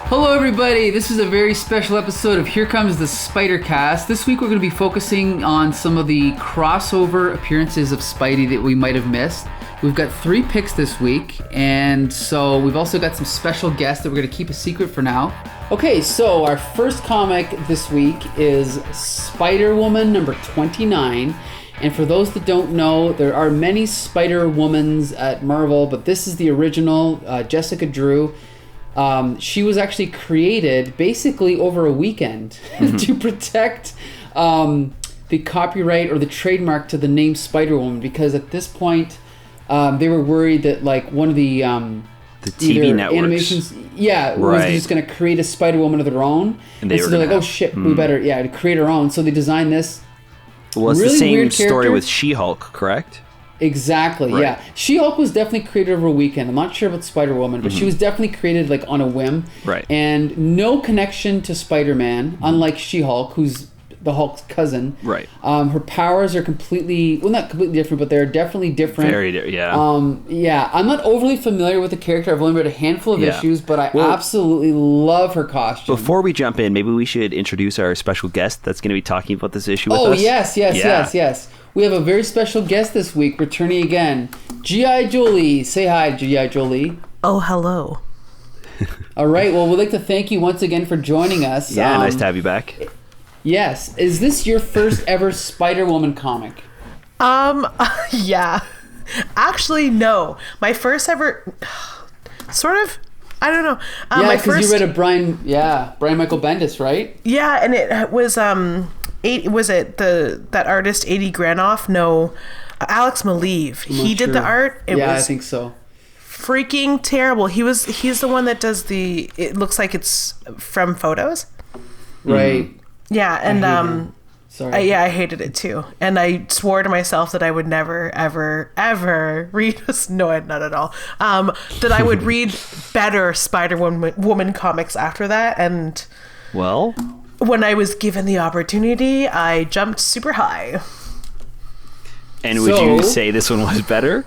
Hello everybody, this is a very special episode of Here Comes the Spider-Cast. This week we're going to be focusing on some of the crossover appearances of Spidey that we might have missed. We've got 3 picks this week, and so we've also got some special guests that we're going to keep a secret for now. Okay, so our first comic this week is Spider-Woman number 29. And for those that don't know, there are many Spider-Womans at Marvel, but this is the original, Jessica Drew. She was actually created basically over a weekend to protect the copyright or the trademark to the name Spider-Woman, because at this point they were worried that like one of the TV networks animations was just going to create a Spider-Woman of their own, and so they're like, oh shit, we better to create our own. So they designed this. Well, it's really the same story with She-Hulk, correct? Exactly, right. Yeah. She-Hulk was definitely created over a weekend. I'm not sure about Spider-Woman, but she was definitely created like on a whim. Right. And no connection to Spider-Man, unlike She-Hulk, who's the Hulk's cousin. Right. Her powers are completely, well, not completely different, but they're definitely different. Very different, yeah. Yeah, I'm not overly familiar with the character. I've only read a handful of issues, but I absolutely love her costume. Before we jump in, maybe we should introduce our special guest that's going to be talking about this issue with us. Oh, yes. We have a very special guest this week, returning again. G.I. Jolie. Say hi, G.I. Jolie. Oh, hello. All right. Well, we'd like to thank you once again for joining us. Yeah, nice to have you back. Yes. Is this your first ever Spider-Woman comic? Yeah. Actually, no. My first ever... Sort of... I don't know. Yeah, because you read a Brian Michael Bendis, right? Yeah, and it was... was it that artist 80 Granoff? No, Alex McLeod. He did the art. I think so. Freaking terrible. He's the one that does the. It looks like it's from photos. Right. Yeah, and sorry. I hated it too, and I swore to myself that I would never, ever, ever read. No, not at all. That I would read better Spider-Woman comics after that, and well. When I was given the opportunity, I jumped super high. And would you say this one was better?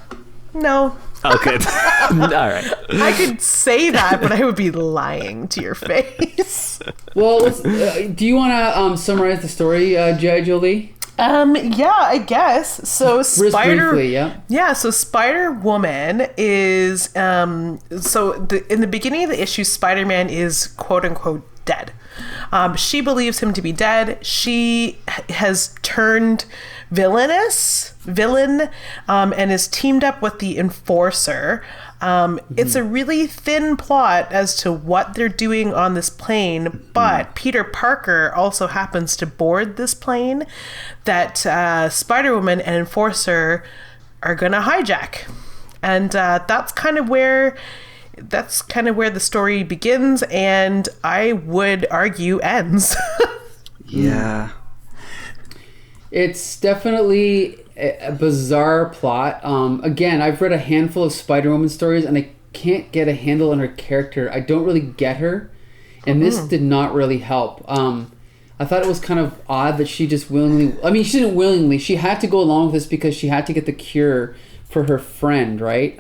No. Okay. All right. I could say that, but I would be lying to your face. Well, do you want to summarize the story, G.I. Jolie? Yeah, I guess. So briefly, so Spider-Woman is in the beginning of the issue, Spider-Man is quote unquote dead. She believes him to be dead. She has turned villain, and is teamed up with the Enforcer. It's a really thin plot as to what they're doing on this plane, but Peter Parker also happens to board this plane that Spider-Woman and Enforcer are going to hijack. And that's kind of where the story begins, and I would argue ends. Yeah. It's definitely a bizarre plot. Again, I've read a handful of Spider-Woman stories, and I can't get a handle on her character. I don't really get her, and this did not really help. I thought it was kind of odd that she just willingly... I mean, she didn't willingly. She had to go along with this because she had to get the cure for her friend, right?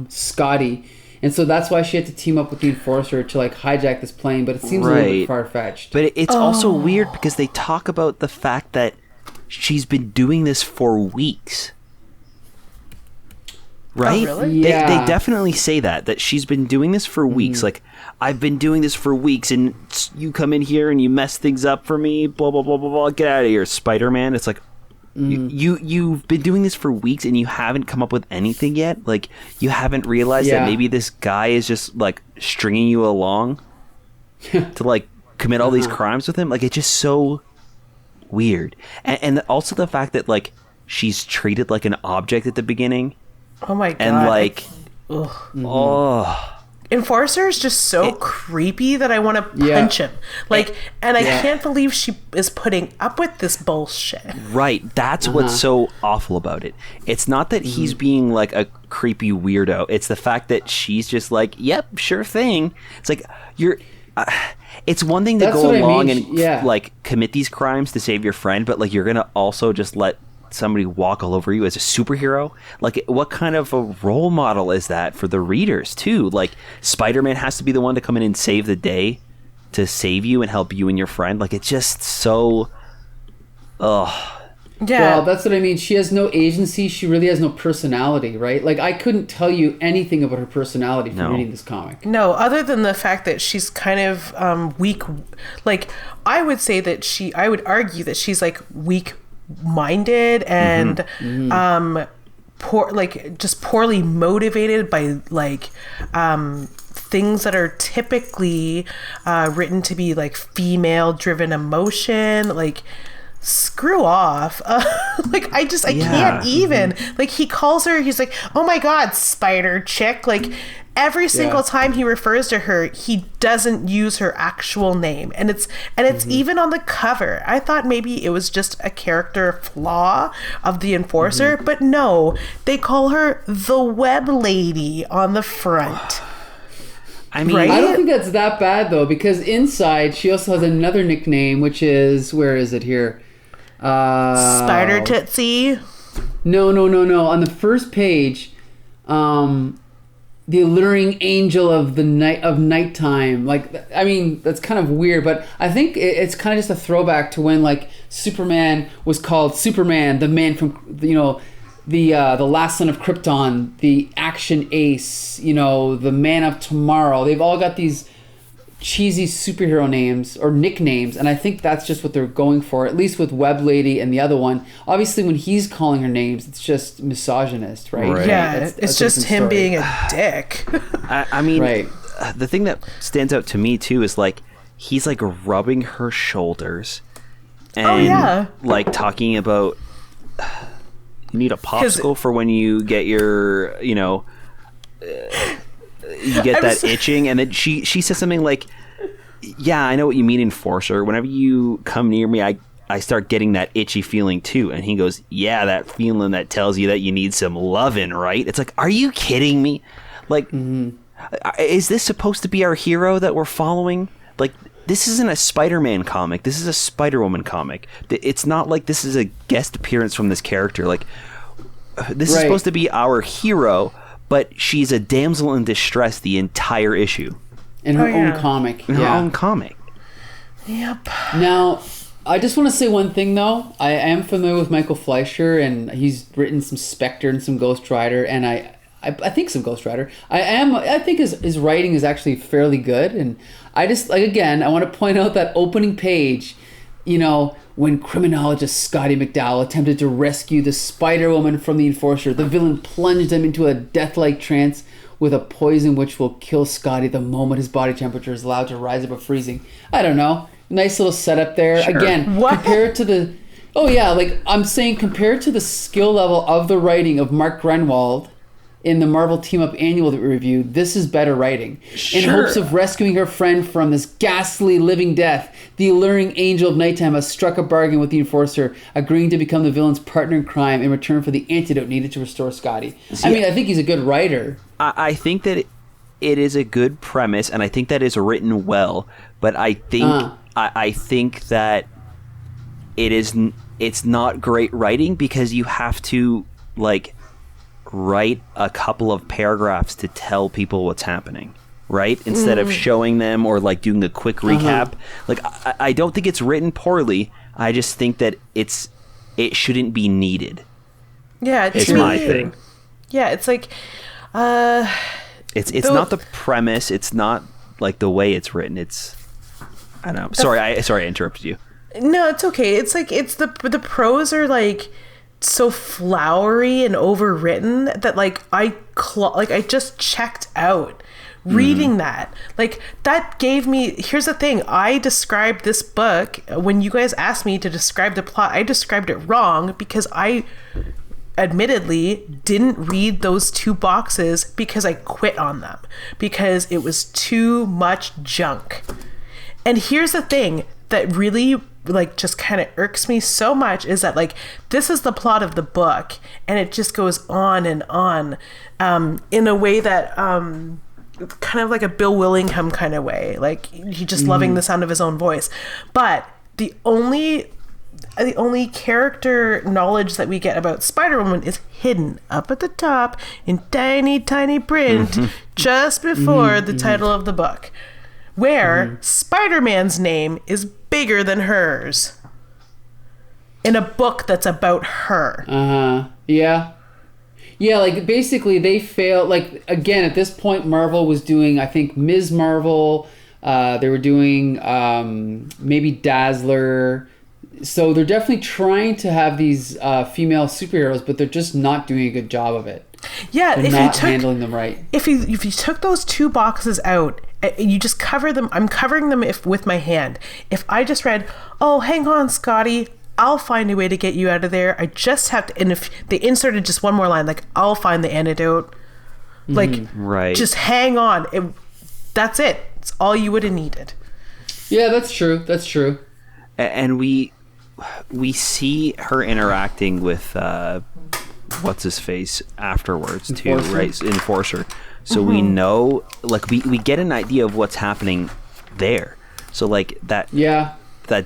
Scotty. And so that's why she had to team up with the Enforcer to like hijack this plane, but it seems a little bit far-fetched. But it's also weird because they talk about the fact that she's been doing this for weeks. Right? Oh, really? Yeah. They definitely say that she's been doing this for weeks. Like, I've been doing this for weeks, and you come in here and you mess things up for me, blah, blah, blah, blah, blah. Get out of here, Spider-Man. It's like, you've been doing this for weeks and you haven't come up with anything yet? Like, you haven't realized that maybe this guy is just, like, stringing you along to, like, commit all these crimes with him? Like, it's just so weird. And also the fact that, like, she's treated like an object at the beginning. Oh, my God. And, like, Enforcer is just so creepy that I want to punch him. Like, and I can't believe she is putting up with this bullshit. Right. That's what's so awful about it. It's not that he's being like a creepy weirdo. It's the fact that she's just like, yep, sure thing. It's like, you're... it's one thing to go along and like commit these crimes to save your friend, but like you're going to also just let somebody walk all over you as a superhero. Like, what kind of a role model is that for the readers too? Like, Spider-Man has to be the one to come in and save the day to save you and help you and your friend. Like, it's just so Yeah. Well, that's what I mean. She has no agency. She really has no personality, right? Like, I couldn't tell you anything about her personality from reading this comic. No, other than the fact that she's kind of weak. Like, I would argue that she's like weak-minded and just poorly motivated by like things that are typically written to be like female-driven emotion, like. Screw off. Like, I can't even. Like, he calls her, he's like, oh my God, spider chick. Like, every single time he refers to her, he doesn't use her actual name. And it's even on the cover. I thought maybe it was just a character flaw of the Enforcer, but no, they call her the Web Lady on the front. I mean, I don't think that's that bad, though, because inside she also has another nickname, which is, where is it here? Spider Tootsie. No. On the first page, the alluring angel of nighttime. Like, I mean, that's kind of weird, but I think it's kind of just a throwback to when like Superman was called Superman, the man from the last son of Krypton, the action ace, the man of tomorrow. They've all got these cheesy superhero names or nicknames, and I think that's just what they're going for, at least with Web Lady and the other one. Obviously, when he's calling her names, it's just misogynist, right? Yeah, that's it's just him being a dick. I mean, the thing that stands out to me too is like he's like rubbing her shoulders and like talking about you need a popsicle for when you get your you get that itching, and then she says something like, yeah, I know what you mean, Enforcer. Whenever you come near me, I start getting that itchy feeling too. And he goes, yeah, that feeling that tells you that you need some loving, right? It's like, are you kidding me? Like, is this supposed to be our hero that we're following? Like, this isn't a Spider-Man comic. This is a Spider-Woman comic. It's not like this is a guest appearance from this character. Like, this is supposed to be our hero, but she's a damsel in distress the entire issue. In her own comic. In her own comic. Yep. Now, I just want to say one thing, though. I am familiar with Michael Fleisher, and he's written some Spectre and some Ghost Rider, and I think some Ghost Rider. I think his writing is actually fairly good, and I just, like, again, I want to point out that opening page, when criminologist Scotty McDowell attempted to rescue the Spider-Woman from the Enforcer, the villain plunged him into a death-like trance with a poison which will kill Scotty the moment his body temperature is allowed to rise above freezing. I don't know. Nice little setup there. Sure. Again, compared to the... Oh, yeah, like, I'm saying compared to the skill level of the writing of Mark Grenwald in the Marvel Team Up Annual that we reviewed, this is better writing. Sure. In hopes of rescuing her friend from this ghastly living death, the alluring angel of nighttime has struck a bargain with the Enforcer, agreeing to become the villain's partner in crime in return for the antidote needed to restore Scotty. I mean, I think he's a good writer. I think that it is a good premise, and I think that is written well, but I think I think that it's not great writing because you have to, like, write a couple of paragraphs to tell people what's happening, right? Instead of showing them or like doing a quick recap. Like, I don't think it's written poorly. I just think that it shouldn't be needed. Yeah, it's my thing. Yeah, it's like it's not the premise. It's not like the way it's written. It's, I don't know. Sorry, I interrupted you. No, it's okay. It's like the prose are like so flowery and overwritten that like I just checked out reading that. Like, that gave me, here's the thing, I described this book when you guys asked me to describe the plot. I described it wrong because I admittedly didn't read those two boxes because I quit on them because it was too much junk. And here's the thing that really like just kind of irks me so much is that like this is the plot of the book and it just goes on and on in a way that kind of like a Bill Willingham kind of way, like he just loving the sound of his own voice. But the only character knowledge that we get about Spider-Woman is hidden up at the top in tiny print just before the title of the book. where Spider-Man's name is bigger than hers in a book that's about her. Yeah. Yeah, like basically they failed. Like again, at this point, Marvel was doing, I think, Ms. Marvel. They were doing maybe Dazzler. So they're definitely trying to have these female superheroes, but they're just not doing a good job of it. Yeah, they're not handling them right. If you took those two boxes out, you just cover them. I'm covering them with my hand. If I just read, "Oh, hang on, Scotty, I'll find a way to get you out of there. I just have to," and if they inserted just one more line, like, "I'll find the antidote," like, just hang on. That's it. It's all you would have needed. Yeah, that's true. That's true. And we see her interacting with what's his face afterwards too, right? Enforcer. So we know, like, we get an idea of what's happening there. So like that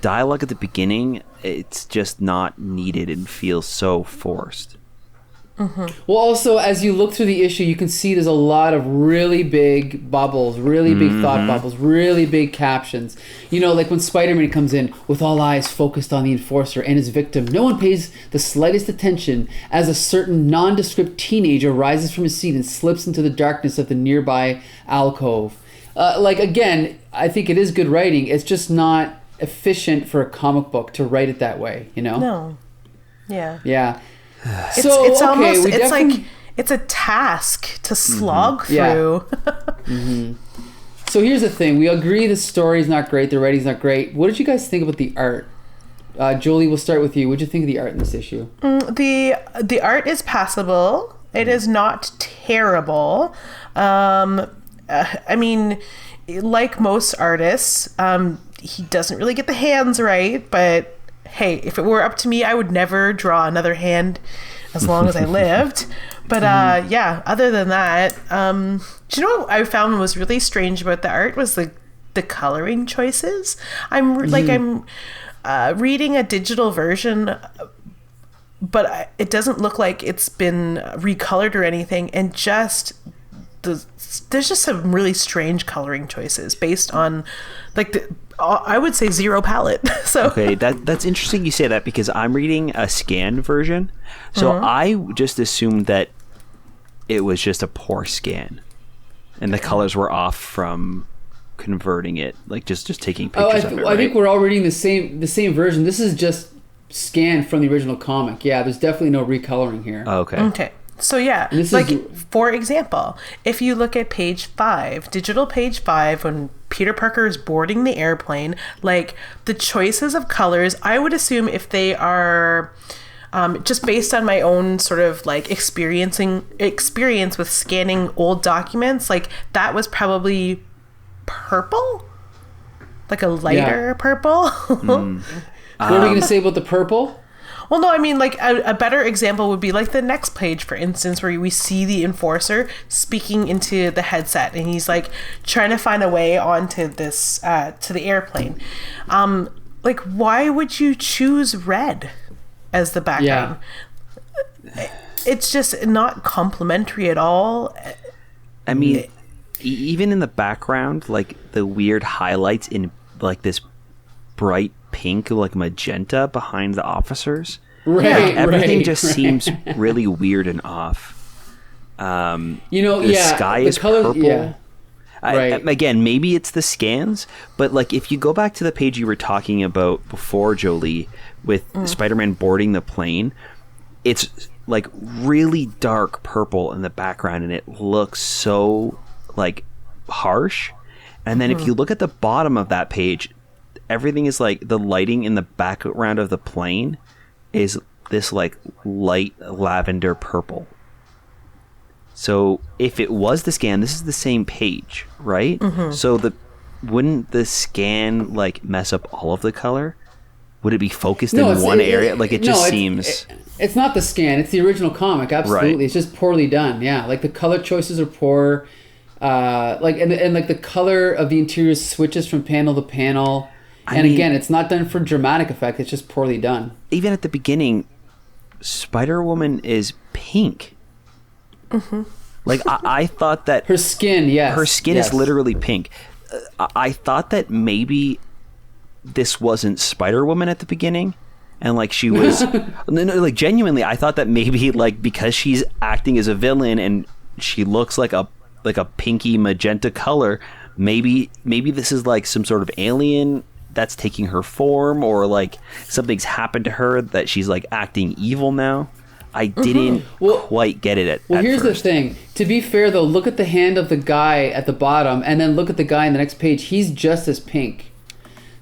dialogue at the beginning, it's just not needed and feels so forced. Well, also, as you look through the issue, you can see there's a lot of really big bubbles, really big thought bubbles, really big captions. You know, like when Spider-Man comes in with all eyes focused on the Enforcer and his victim, no one pays the slightest attention as a certain nondescript teenager rises from his seat and slips into the darkness of the nearby alcove. Like, again, I think it is good writing. It's just not efficient for a comic book to write it that way, you know? No. Yeah. Yeah. It's almost like it's a task to slog through. So here's the thing: we agree the story's not great, the writing's not great. What did you guys think about the art? Jolie, we'll start with you. What did you think of the art in this issue? The art is passable. It is not terrible. I mean, like most artists, he doesn't really get the hands right, but hey, if it were up to me, I would never draw another hand as long as I lived. But other than that, do you know what I found was really strange about the art was the coloring choices. I'm reading a digital version, but it doesn't look like it's been recolored or anything, and just there's just some really strange coloring choices based on I would say zero palette. So okay, that's interesting you say that, because I'm reading a scanned version, so I just assumed that it was just a poor scan, and the colors were off from converting it, like just taking pictures of it. Right? I think we're all reading the same version. This is just scanned from the original comic. Yeah, there's definitely no recoloring here. Okay. So for example, if you look at page 5, digital page 5, when Peter Parker is boarding the airplane, like the choices of colors, I would assume if they are just based on my own sort of like experience with scanning old documents, like that was probably purple, like a lighter purple. What are we going to say about the purple? Well, no, I mean, like, a better example would be, like, the next page, for instance, where we see the Enforcer speaking into the headset, and he's, like, trying to find a way onto this, to the airplane. Like, why would you choose red as the background? Yeah. It's just not complimentary at all. I mean, even in the background, like, the weird highlights in, like, this bright pink, like magenta behind the officers, everything just seems really weird and off. The sky is purple. Again, maybe it's the scans, but like if you go back to the page you were talking about before, Jolie, with Spider-Man boarding the plane, it's like really dark purple in the background, and it looks so like harsh. And then if you look at the bottom of that page, everything is like the lighting in the background of the plane is this like light lavender purple. So if it was the scan, this is the same page, right? So wouldn't the scan like mess up all of the color? Would it be focused in one area? Like it just seems. It's not the scan. It's the original comic. Absolutely, right. It's just poorly done. Yeah, like the color choices are poor. And like the color of the interior switches from panel to panel. And again, it's not done for dramatic effect. It's just poorly done. Even at the beginning, Spider-Woman is pink. Like, I thought that... Her skin, yes. Her skin is literally pink. I thought that maybe this wasn't Spider-Woman at the beginning, and like she was no, like genuinely I thought that maybe like because she's acting as a villain and she looks like a pinky magenta color, maybe this is like some sort of alien that's taking her form, or like something's happened to her that she's like acting evil now. I didn't quite get it at here's first. the thing. To be fair, though, look at the hand of the guy at the bottom, and then look at the guy in the next page. He's just as pink.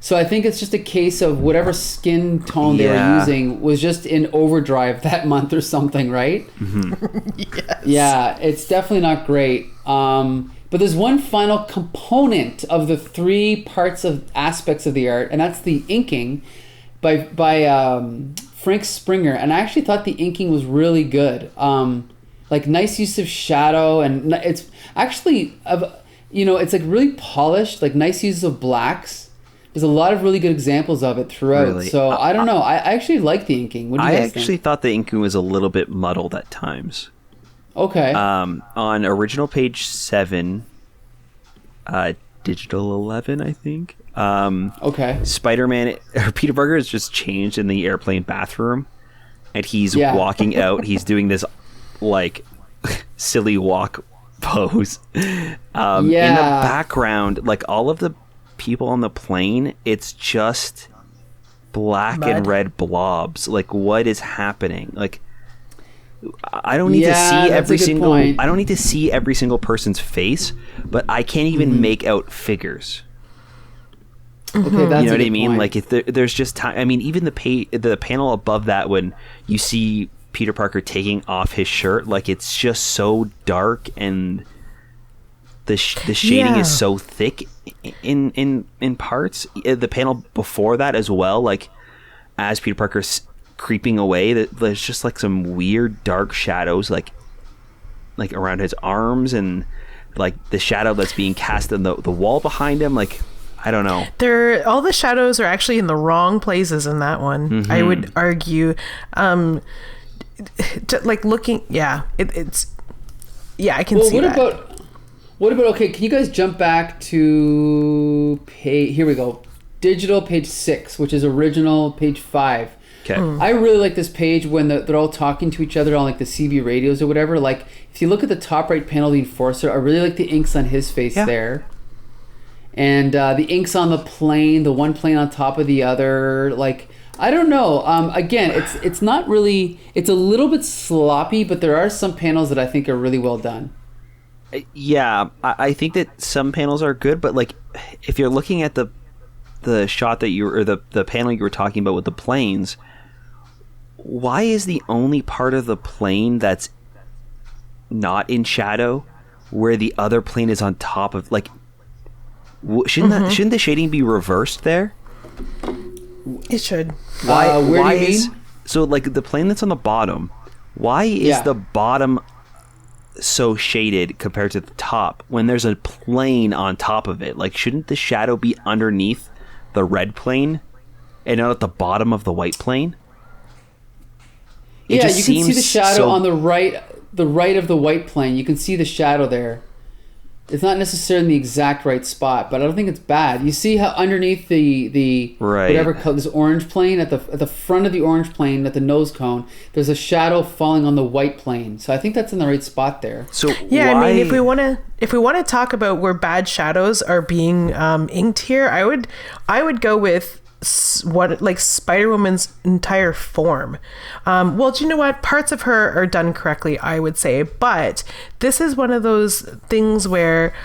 So I think it's just a case of whatever skin tone they were using was just in overdrive that month or something, right? Yes. Yeah, it's definitely not great. But there's one final component of the three parts of aspects of the art, and that's the inking by Frank Springer. And I actually thought the inking was really good. Like nice use of shadow, and it's actually it's like really polished, like nice use of blacks. There's a lot of really good exampals of it throughout. Really? So I don't know. I actually like the inking. What do you guys think? I actually thought the inking was a little bit muddled at times. Okay. On original page 7, digital 11, I think. Okay. Spider-Man, or Peter Parker has just changed in the airplane bathroom, and he's walking out. He's doing this like silly walk pose. In the background, like all of the people on the plane, it's just black and red blobs. Like, what is happening? Like, I don't need to see every single. I don't need to see every single person's face, but I can't even make out figures. Okay, that's you know what I mean? Point. Like, if there's just time. I mean, even the panel above that, when you see Peter Parker taking off his shirt, like it's just so dark, and the shading is so thick in parts. The panel before that as well, like as Peter Parker's creeping away, there's just like some weird dark shadows like around his arms, and like the shadow that's being cast on the wall behind him. Like, I don't know. All the shadows are actually in the wrong places in that one. I would argue. Like looking, it's I can see that. What about, okay, can you guys jump back to here we go. Digital page 6, which is original page 5. Okay. I really like this page when they're all talking to each other on like the CB radios or whatever. Like, if you look at the top right panel, the Enforcer, I really like the inks on his face there. And the inks on the plane, the one plane on top of the other, like, I don't know. Again, it's not really, it's a little bit sloppy, but there are some panels that I think are really well done. Yeah, I think that some panels are good, but like if you're looking at the shot that the panel you were talking about with the planes, why is the only part of the plane that's not in shadow where the other plane is on top of, like, shouldn't the shading be reversed there? It should. Why do you mean? So like the plane that's on the bottom, why is the bottom so shaded compared to the top when there's a plane on top of it? Like, shouldn't the shadow be underneath the red plane and not at the bottom of the white plane? You can see the shadow on the right of the white plane. You can see the shadow there. It's not necessarily in the exact right spot, but I don't think it's bad. You see how underneath the whatever color, this orange plane at the front of the orange plane at the nose cone, there's a shadow falling on the white plane. So I think that's in the right spot there. So I mean, if we want to talk about where bad shadows are being inked here, I would go with Spider-Woman's entire form. Well, do you know what? Parts of her are done correctly, I would say, but this is one of those things where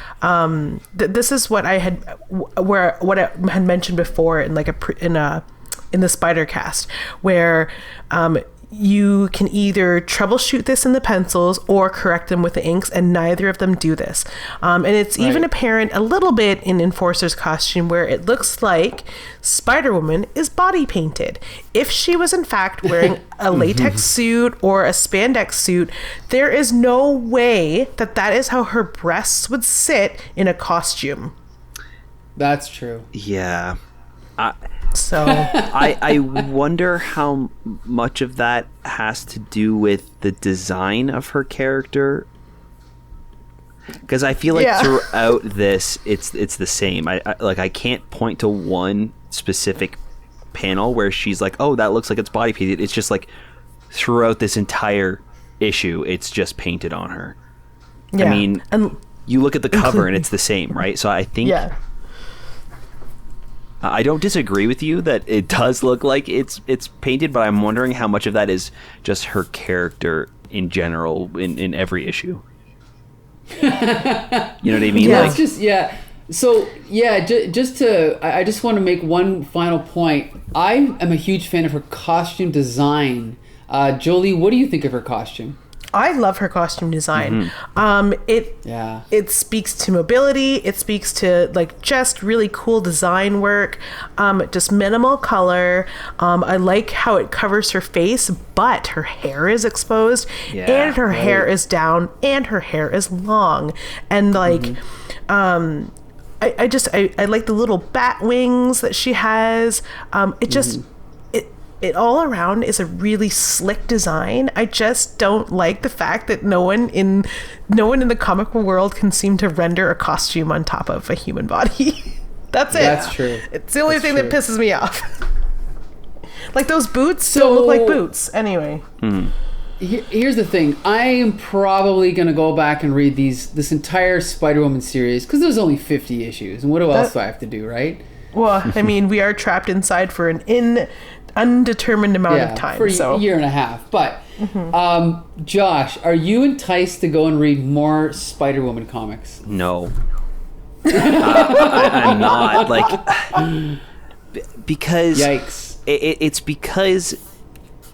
this is what I had mentioned before in like in the Spider Cast, where you can either troubleshoot this in the pencils or correct them with the inks, and neither of them do this. And it's even apparent a little bit in Enforcer's costume, where it looks like Spider-Woman is body painted. If she was in fact wearing a latex suit or a spandex suit, there is no way that is how her breasts would sit in a costume. That's true. Yeah. So I wonder how much of that has to do with the design of her character. Because I feel like throughout this, it's the same. I can't point to one specific panel where she's like, oh, that looks like it's body painted. It's just like throughout this entire issue, it's just painted on her. Yeah. I mean, and you look at the cover and it's the same, right? So I think I don't disagree with you that it does look like it's painted, but I'm wondering how much of that is just her character in general in every issue. You know what I mean? Yeah, like, it's just So I just want to make one final point. I am a huge fan of her costume design. Jolie, what do you think of her costume? I love her costume design. It speaks to mobility. It speaks to like just really cool design work. Just minimal color. I like how it covers her face, but her hair is exposed, and her hair is down, and her hair is long, and like, I like the little bat wings that she has. It all around is a really slick design. I just don't like the fact that no one in the comic world can seem to render a costume on top of a human body. That's it. That's true. It's the only thing that pisses me off. Like those boots don't look like boots. Anyway. Here's the thing. I am probably going to go back and read this entire Spider-Woman series because there's only 50 issues. And what else do I have to do, right? Well, I mean, we are trapped inside for an undetermined amount of time. For a year and a half. But, Josh, are you enticed to go and read more Spider-Woman comics? No. I'm not. Like, because... Yikes. It's because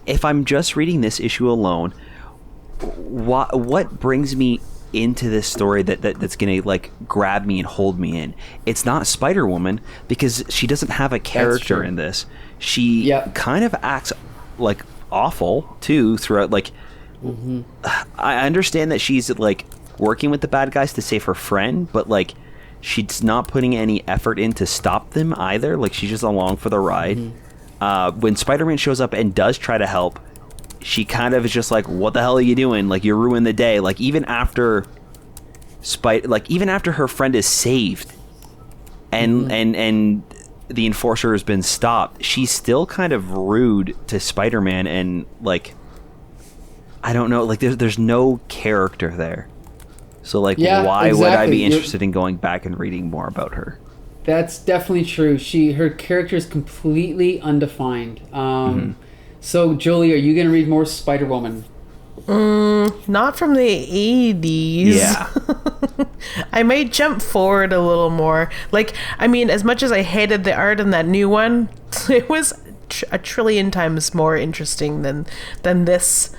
if I'm just reading this issue alone, what brings me into this story that's gonna like grab me and hold me in? It's not Spider-Woman, because she doesn't have a character in this. She kind of acts like awful too throughout. Like, I understand that she's like working with the bad guys to save her friend, but like she's not putting any effort in to stop them either. Like, she's just along for the ride. When Spider-Man shows up and does try to help, she kind of is just like, what the hell are you doing? Like, you ruined the day. Like, even after her friend is saved and the enforcer has been stopped, she's still kind of rude to Spider-Man, and like, I don't know, like there's no character there. So like, why would I be interested in going back and reading more about her? That's definitely true. Her character is completely undefined. So, Jolie, are you going to read more Spider-Woman? Not from the 80s. Yeah. I might jump forward a little more. Like, I mean, as much as I hated the art in that new one, it was a trillion times more interesting than this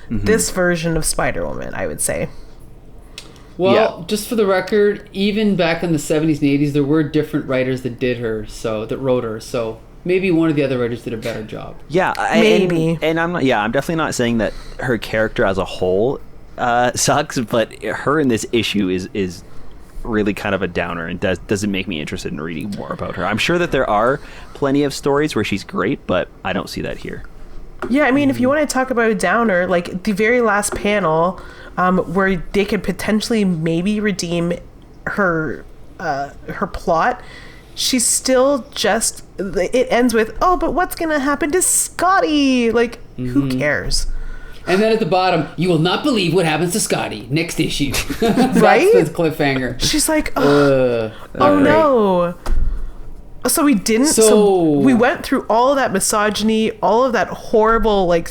version of Spider-Woman, I would say. Well, just for the record, even back in the 70s and 80s, there were different writers that wrote her. So maybe one of the other writers did a better job. Yeah, maybe. And I'm definitely not saying that her character as a whole sucks, but her in this issue is really kind of a downer and doesn't make me interested in reading more about her. I'm sure that there are plenty of stories where she's great, but I don't see that here. Yeah, I mean, if you want to talk about a downer, like the very last panel, where they could potentially maybe redeem her plot, she's still just, it ends with, oh, but what's gonna happen to Scotty? Like, who cares? And then at the bottom, you will not believe what happens to Scotty next issue. Right? That's the cliffhanger. She's like, no. So we didn't. So we went through all of that misogyny, all of that horrible like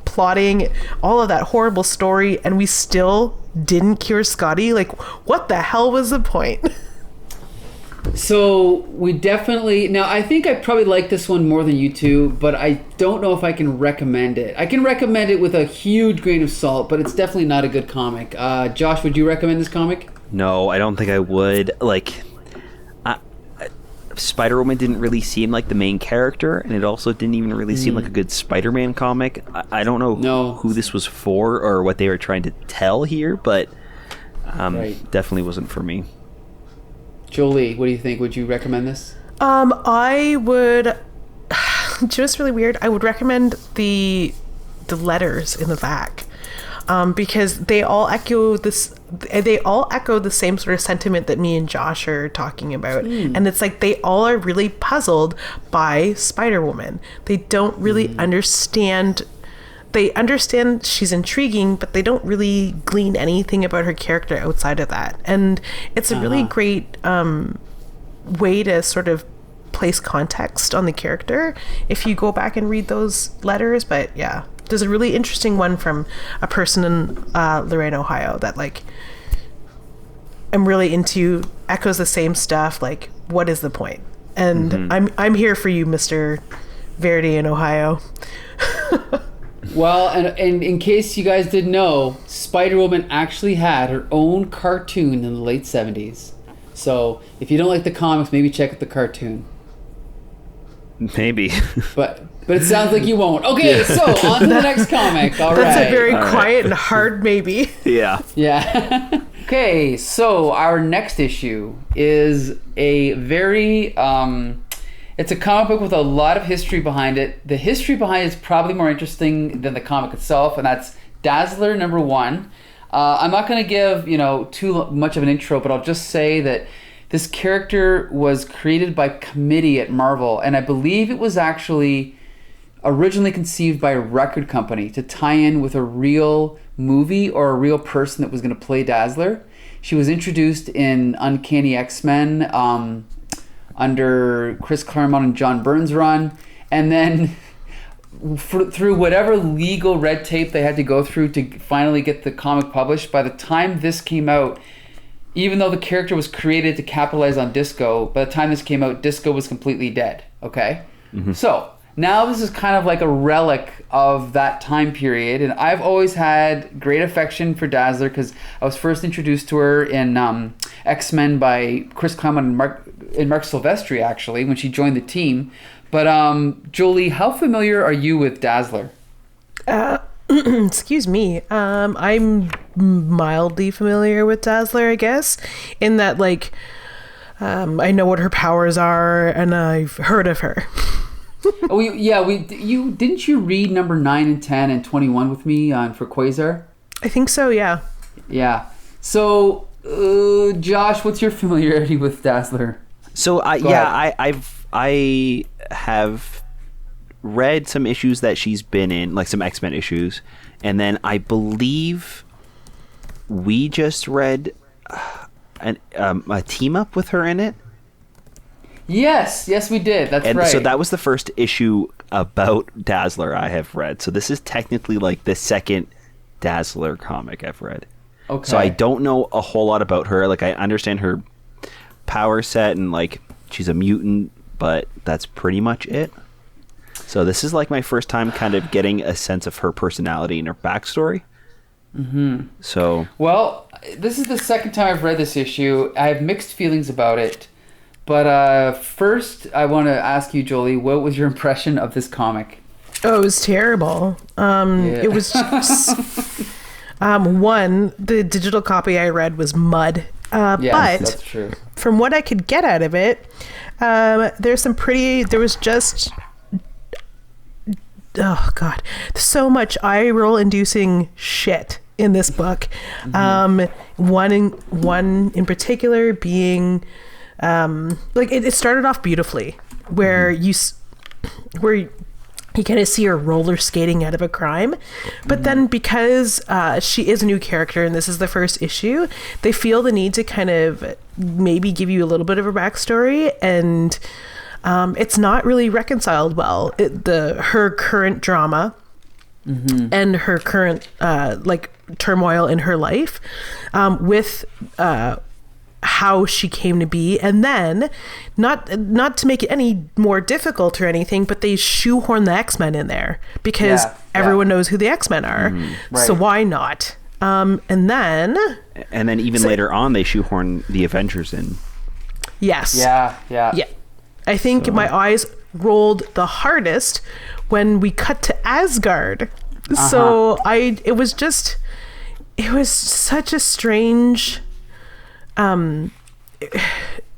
plotting, all of that horrible story, and we still didn't cure Scotty. Like, what the hell was the point? So we definitely, now I think I probably like this one more than you two, but I don't know if I can recommend it. I can recommend it with a huge grain of salt, but it's definitely not a good comic. Josh, would you recommend this comic? No, I don't think I would. Like, Spider-Woman didn't really seem like the main character, and it also didn't even really seem like a good Spider-Man comic. I don't know who this was for or what they were trying to tell here, but definitely wasn't for me. Jolie, what do you think? Would you recommend this? I would. Just really weird. I would recommend the letters in the back, because they all echo this they all echo the same sort of sentiment that me and Josh are talking about. And it's like they all are really puzzled by Spider-Woman. They don't really understand. They understand she's intriguing, but they don't really glean anything about her character outside of that. And it's a really great way to sort of place context on the character if you go back and read those letters. But yeah, there's a really interesting one from a person in Lorain, Ohio that like I'm really into, echoes the same stuff, like what is the point? And I'm here for you, Mr. Verdi in Ohio. Well, and in case you guys didn't know, Spider-Woman actually had her own cartoon in the late 70s. So if you don't like the comics, maybe check out the cartoon. Maybe. But it sounds like you won't. Okay, so on to the next comic. All right. That's a very quiet and hard maybe. Yeah. Yeah. Okay, so our next issue is a very it's a comic book with a lot of history behind it. The history behind it is probably more interesting than the comic itself, and that's Dazzler #1. I'm not going to give, too much of an intro, but I'll just say that this character was created by committee at Marvel, and I believe it was actually originally conceived by a record company to tie in with a real movie or a real person that was going to play Dazzler. She was introduced in Uncanny X-Men under Chris Claremont and John Byrne's run, and then through whatever legal red tape they had to go through to finally get the comic published, by the time this came out, even though the character was created to capitalize on disco, by the time this came out, disco was completely dead, okay? So now this is kind of like a relic of that time period, and I've always had great affection for Dazzler because I was first introduced to her in X-Men by Chris Claremont and Mark Silvestri, actually, when she joined the team. But Jolie, how familiar are you with Dazzler? Excuse me. I'm mildly familiar with Dazzler, I guess, in that like I know what her powers are and I've heard of her. Oh yeah, didn't you read number 9 and 10 and 21 with me for Quasar? I think so, yeah. Yeah. So, Josh, what's your familiarity with Dazzler? So I have read some issues that she's been in, like some X-Men issues, and then I believe we just read a team up with her in it. Yes, we did. That's right. So that was the first issue about Dazzler I have read. So this is technically like the second Dazzler comic I've read. Okay. So I don't know a whole lot about her. Like I understand her power set and like she's a mutant, but that's pretty much it. So this is like my first time kind of getting a sense of her personality and her backstory. So well, this is the second time I've read this issue. I have mixed feelings about it. But first, I want to ask you, Jolie, what was your impression of this comic? Oh, it was terrible. It was just, one, the digital copy I read was mud. Yes, but that's true. From what I could get out of it, there was just, oh God, so much eye roll inducing shit in this book. One in particular being, like it started off beautifully where you kind of see her roller skating out of a crime, but then because she is a new character and this is the first issue, they feel the need to kind of maybe give you a little bit of a backstory, and it's not really reconciled well. Her current drama and her current like turmoil in her life with how she came to be, and then not to make it any more difficult or anything, but they shoehorn the X-Men in there because everyone knows who the X-Men are. Right. So why not? And then even later on they shoehorn the Avengers in. Yes. Yeah. I think my eyes rolled the hardest when we cut to Asgard. So it was such a strange it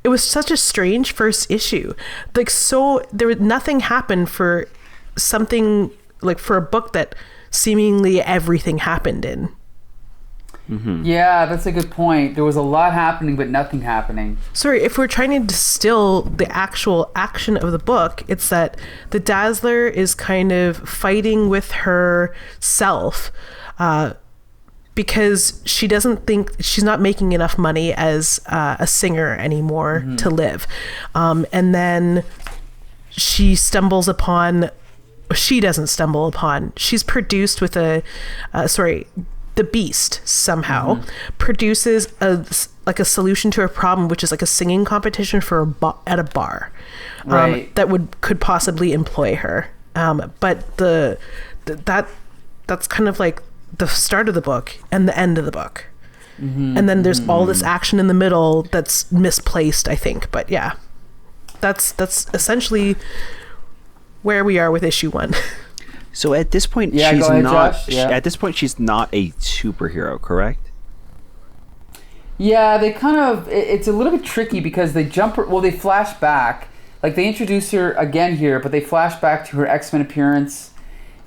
was such a strange first issue. Like, so nothing happened for something, like for a book that seemingly everything happened in. Yeah, that's a good point. There was a lot happening, but nothing happening. Sorry, if we're trying to distill the actual action of the book, it's that the Dazzler is kind of fighting with herself because she doesn't think she's not making enough money as a singer anymore to live. And then she stumbles upon... She doesn't stumble upon. She's produced with the Beast somehow produces a solution to a problem, which is like a singing competition for at a bar, Right. that could possibly employ her. But that's kind of like the start of the book and the end of the book. And then there's all this action in the middle that's misplaced, I think. But yeah, that's essentially where we are with issue 1. So at this point, Yeah, she's go ahead, not. Josh. Yeah. At this point, she's not a superhero, correct? Yeah, they kind of... It's a little bit tricky because they they flash back. Like, they introduce her again here, but they flash back to her X-Men appearance.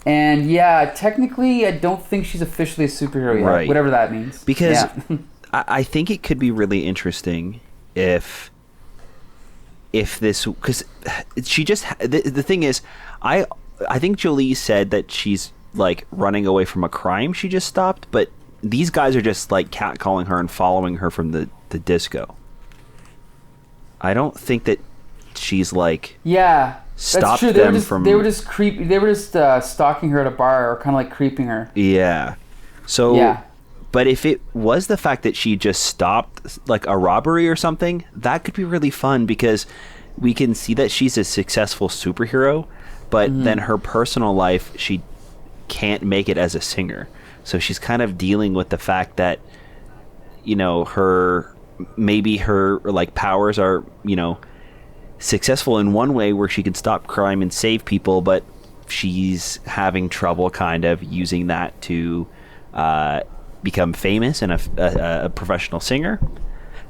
And yeah, technically, I don't think she's officially a superhero yet, Right. whatever that means. Because Yeah. I think it could be really interesting if this... Because she just... The thing is, I think Jolie said that she's like running away from a crime she just stopped, but these guys are just like catcalling her and following her from the disco. I don't think that she's like That's stopped true. them They were just stalking her at a bar, or kind of like creeping her. Yeah. So Yeah. But if it was the fact that she just stopped like a robbery or something, that could be really fun because we can see that she's a successful superhero, but then her personal life, she can't make it as a singer. So she's kind of dealing with the fact that, her like powers are, successful in one way where she can stop crime and save people, but she's having trouble kind of using that to become famous and a professional singer,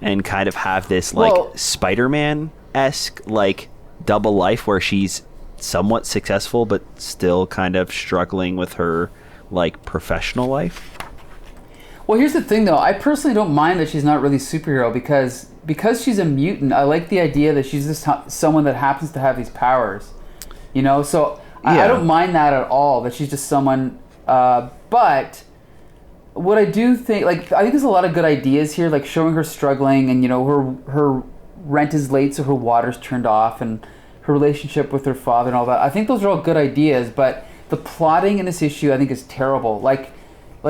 and kind of have this like Spider-Man-esque like double life where she's somewhat successful but still kind of struggling with her like professional life. Well, here's the thing though. I personally don't mind that she's not really a superhero because she's a mutant. I like the idea that she's just someone that happens to have these powers. So I don't mind that at all, that she's just someone. But what I do think, I think there's a lot of good ideas here, like showing her struggling and, her rent is late, so her water's turned off, and her relationship with her father and all that. I think those are all good ideas, but the plotting in this issue I think is terrible. Like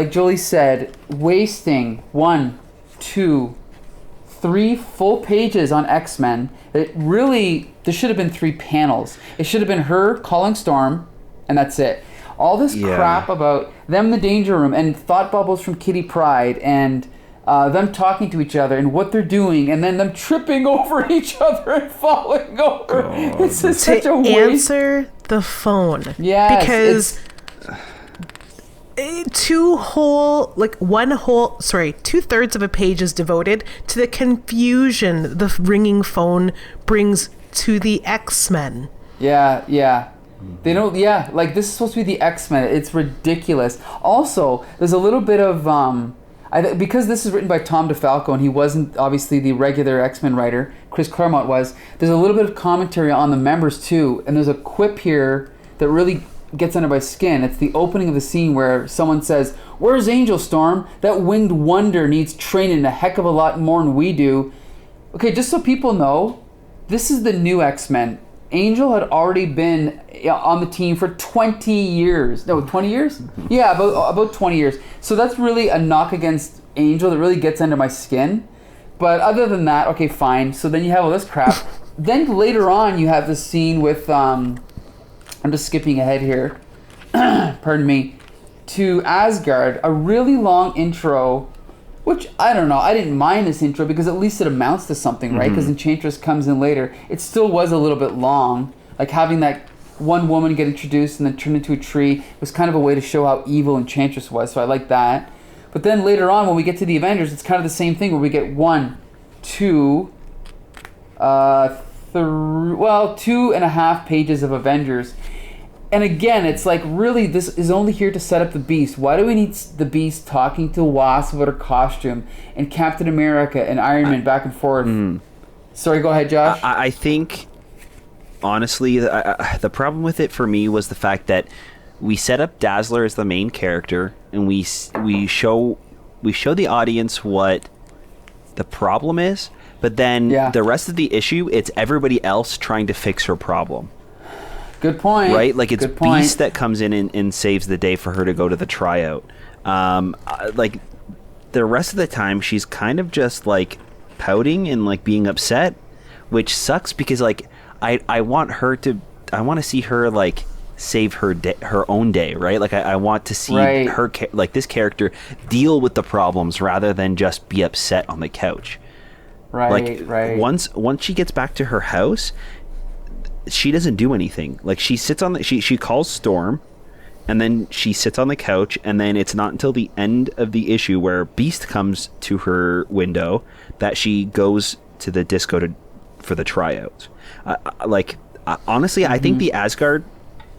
Jolie said, wasting 1, 2, 3 full pages on X-Men. There should have been 3 panels. It should have been her calling Storm, and that's it. All this crap about them in the danger room and thought bubbles from Kitty Pryde and them talking to each other and what they're doing, and then them tripping over each other and falling over. This is such a waste. Answer the phone. Yes, because 2/3 of a page is devoted to the confusion the ringing phone brings to the X-Men. Yeah. They don't. Yeah, this is supposed to be the X-Men. It's ridiculous. Also, there's a little bit of because this is written by Tom DeFalco and he wasn't obviously the regular X-Men writer. Chris Claremont was. There's a little bit of commentary on the members too, and there's a quip here that really gets under my skin. It's the opening of the scene where someone says, "Where's Angel, Storm? That winged wonder needs training a heck of a lot more than we do." Okay, just so people know, this is the new X-Men. Angel had already been on the team for 20 years. No, 20 years? Yeah, about 20 years. So that's really a knock against Angel that really gets under my skin. But other than that, okay, fine. So then you have all this crap. Then later on, you have the scene with... I'm just skipping ahead here. Pardon me. To Asgard, a really long intro, which, I don't know, I didn't mind this intro because at least it amounts to something, right? Because Enchantress comes in later. It still was a little bit long. Like having that one woman get introduced and then turn into a tree was kind of a way to show how evil Enchantress was, so I like that. But then later on, when we get to the Avengers, it's kind of the same thing where we get 1, 2, 2.5 pages of Avengers. And again, it's like, really, this is only here to set up the Beast. Why do we need the Beast talking to Wasp about her costume and Captain America and Iron Man back and forth? Sorry, go ahead, Josh. I think, honestly, the problem with it for me was the fact that we set up Dazzler as the main character, and we show the audience what the problem is, but then the rest of the issue, it's everybody else trying to fix her problem. Good point. Right? Like, it's Beast that comes in and saves the day for her to go to the tryout. Like, the rest of the time, she's kind of just, like, pouting and, like, being upset, which sucks because, like, I want to see her, like, save her own day, right? Like, I want to see her, like, this character deal with the problems rather than just be upset on the couch. Right, like, once she gets back to her house, she doesn't do anything. Like, she sits on she calls Storm, and then she sits on the couch, and then it's not until the end of the issue where Beast comes to her window that she goes to the disco for the tryouts. Honestly, I think the Asgard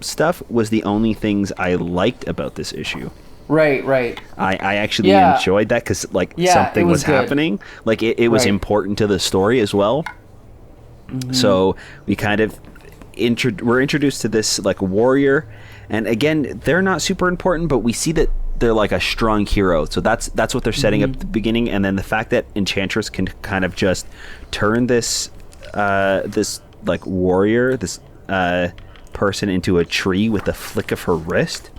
stuff was the only things I liked about this issue. Right. I actually enjoyed that because, like, something was happening. Like, it was important to the story as well. So we kind of we're introduced to this, like, warrior, and again, they're not super important, but we see that they're like a strong hero. So that's what they're setting up at the beginning, and then the fact that Enchantress can kind of just turn this like warrior, this person into a tree with a flick of her wrist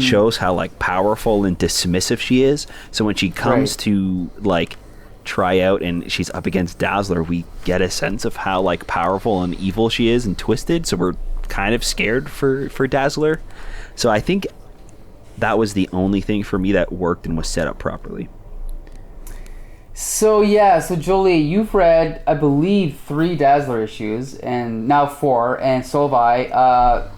shows how, like, powerful and dismissive she is. So when she comes to, like, try out and she's up against Dazzler, we get a sense of how, like, powerful and evil she is and twisted, so we're kind of scared for Dazzler. So I think that was the only thing for me that worked and was set up properly. So Jolie, you've read, I believe, 3 Dazzler issues, and now 4, and so have I.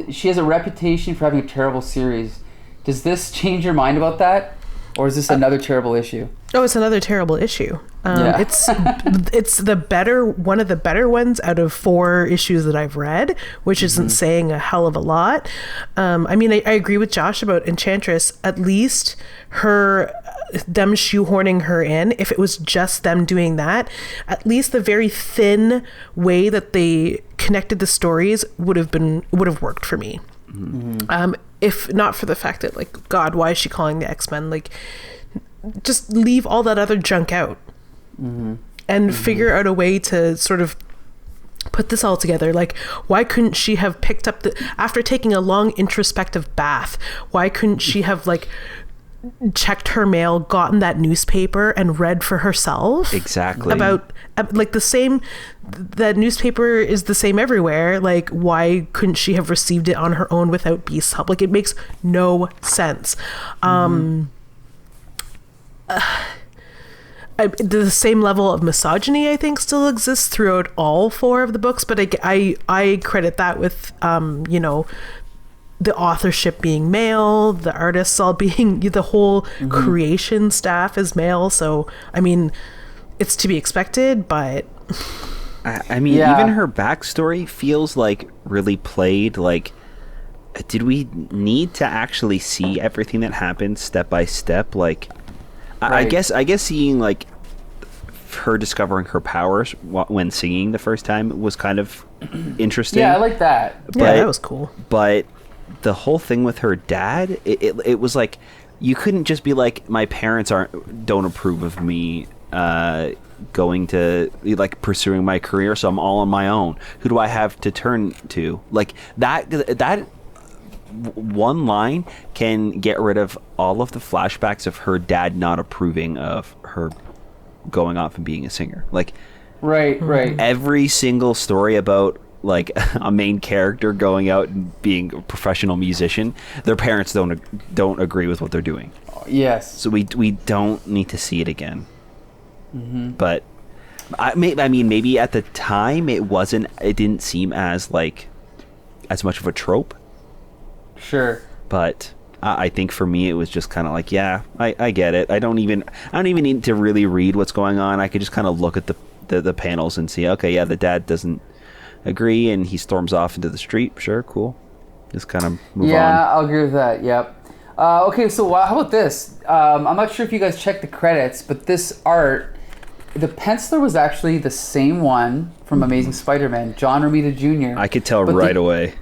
She has a reputation for having a terrible series. Does this change your mind about that? Or is this another terrible issue? Oh, it's another terrible issue. It's one of the better ones out of 4 issues that I've read, which isn't saying a hell of a lot. I mean, I agree with Josh about Enchantress. At least them shoehorning her in, if it was just them doing that, at least the very thin way that they connected the stories would have worked for me. If not for the fact that, like, God, why is she calling the X-Men? Like, just leave all that other junk out and figure out a way to sort of put this all together. Like, why couldn't she have picked up after taking a long introspective bath, why couldn't she have, like, checked her mail, gotten that newspaper and read for herself? Exactly. About, like, that newspaper is the same everywhere. Like, why couldn't she have received it on her own without Beast's help? Like, it makes no sense. The same level of misogyny, I think, still exists throughout all 4 of the books, but I credit that with the authorship being male, the artists all being, the whole creation staff is male. So, I mean, it's to be expected, but I mean, even her backstory feels, like, really played. Like, did we need to actually see everything that happened step by step? Like, I guess seeing, like, her discovering her powers when singing the first time was kind of interesting. Yeah, I like that. That was cool. But the whole thing with her dad, it was like, you couldn't just be like, my parents don't approve of me going to, like, pursuing my career, so I'm all on my own. Who do I have to turn to? Like, that one line can get rid of all of the flashbacks of her dad not approving of her going off and being a singer. Like, right. Every single story about, like, a main character going out and being a professional musician, their parents don't agree with what they're doing. Yes. So we don't need to see it again. But I mean, maybe at the time it didn't seem as, like, as much of a trope. Sure. But I think for me it was just kind of like, yeah, I get it. I don't even need to really read what's going on. I could just kind of look at the panels and see, okay, yeah, the dad doesn't agree and he storms off into the street. Sure, cool. Just kind of move on. Yeah, I'll agree with that. Yep. Okay, so how about this? I'm not sure if you guys checked the credits, but this art, the penciler was actually the same one from Amazing Spider-Man, John Romita Jr. I could tell right away.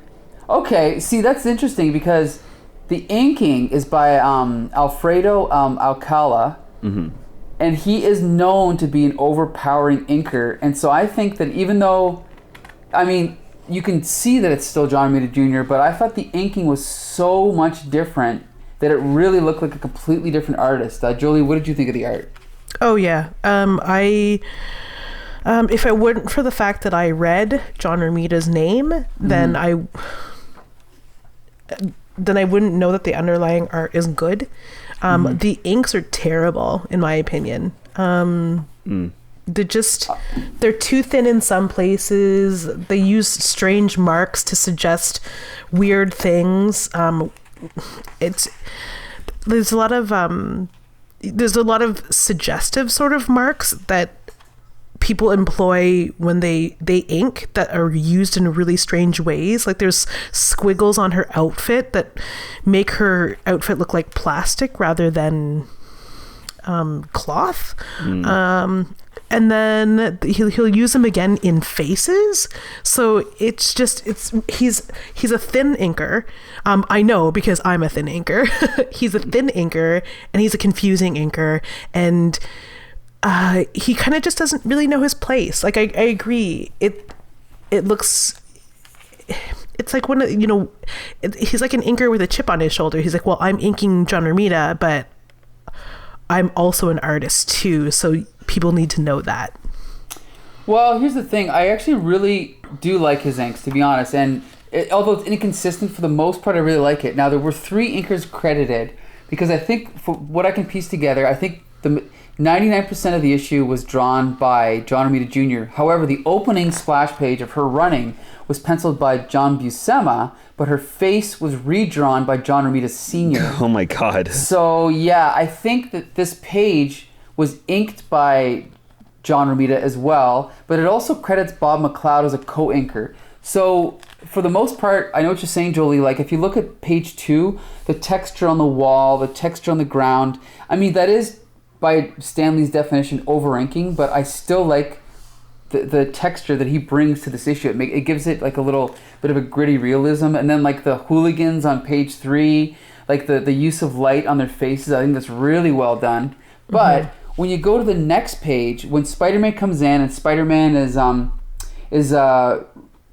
Okay, see, that's interesting because the inking is by Alfredo Alcala, and he is known to be an overpowering inker. And so I think that even though, I mean, you can see that it's still John Romita Jr., but I thought the inking was so much different that it really looked like a completely different artist. Jolie, what did you think of the art? Oh yeah, if it weren't for the fact that I read John Romita's name, then I wouldn't know that the underlying art is good. The inks are terrible, in my opinion. They're too thin in some places. They use strange marks to suggest weird things. There's a lot of suggestive sort of marks that people employ when they ink that are used in really strange ways. Like there's squiggles on her outfit that make her outfit look like plastic rather than cloth. And then he'll use them again in faces. So he's a thin inker. I know because I'm a thin inker. He's a thin inker and he's a confusing inker, and he kind of just doesn't really know his place. Like I agree. It looks. It's like he's like an inker with a chip on his shoulder. He's like, well, I'm inking John Romita, but I'm also an artist too, so people need to know that. Well, here's the thing. I actually really do like his inks, to be honest. And although it's inconsistent, for the most part, I really like it. Now, there were 3 inkers credited because I think, for what I can piece together, I think the 99% of the issue was drawn by John Romita Jr. However, the opening splash page of her running was penciled by John Buscema, but her face was redrawn by John Romita Sr. Oh my God. So, yeah, I think that this page was inked by John Romita as well, but it also credits Bob McLeod as a co-inker. So, for the most part, I know what you're saying, Jolie. Like, if you look at page 2, the texture on the wall, the texture on the ground, I mean, that is, by Stanley's definition, over-inking, but I still like the texture that he brings to this issue. It gives it, like, a little bit of a gritty realism. And then, like, the hooligans on page 3, like, the use of light on their faces, I think that's really well done. But when you go to the next page, when Spider-Man comes in and Spider-Man is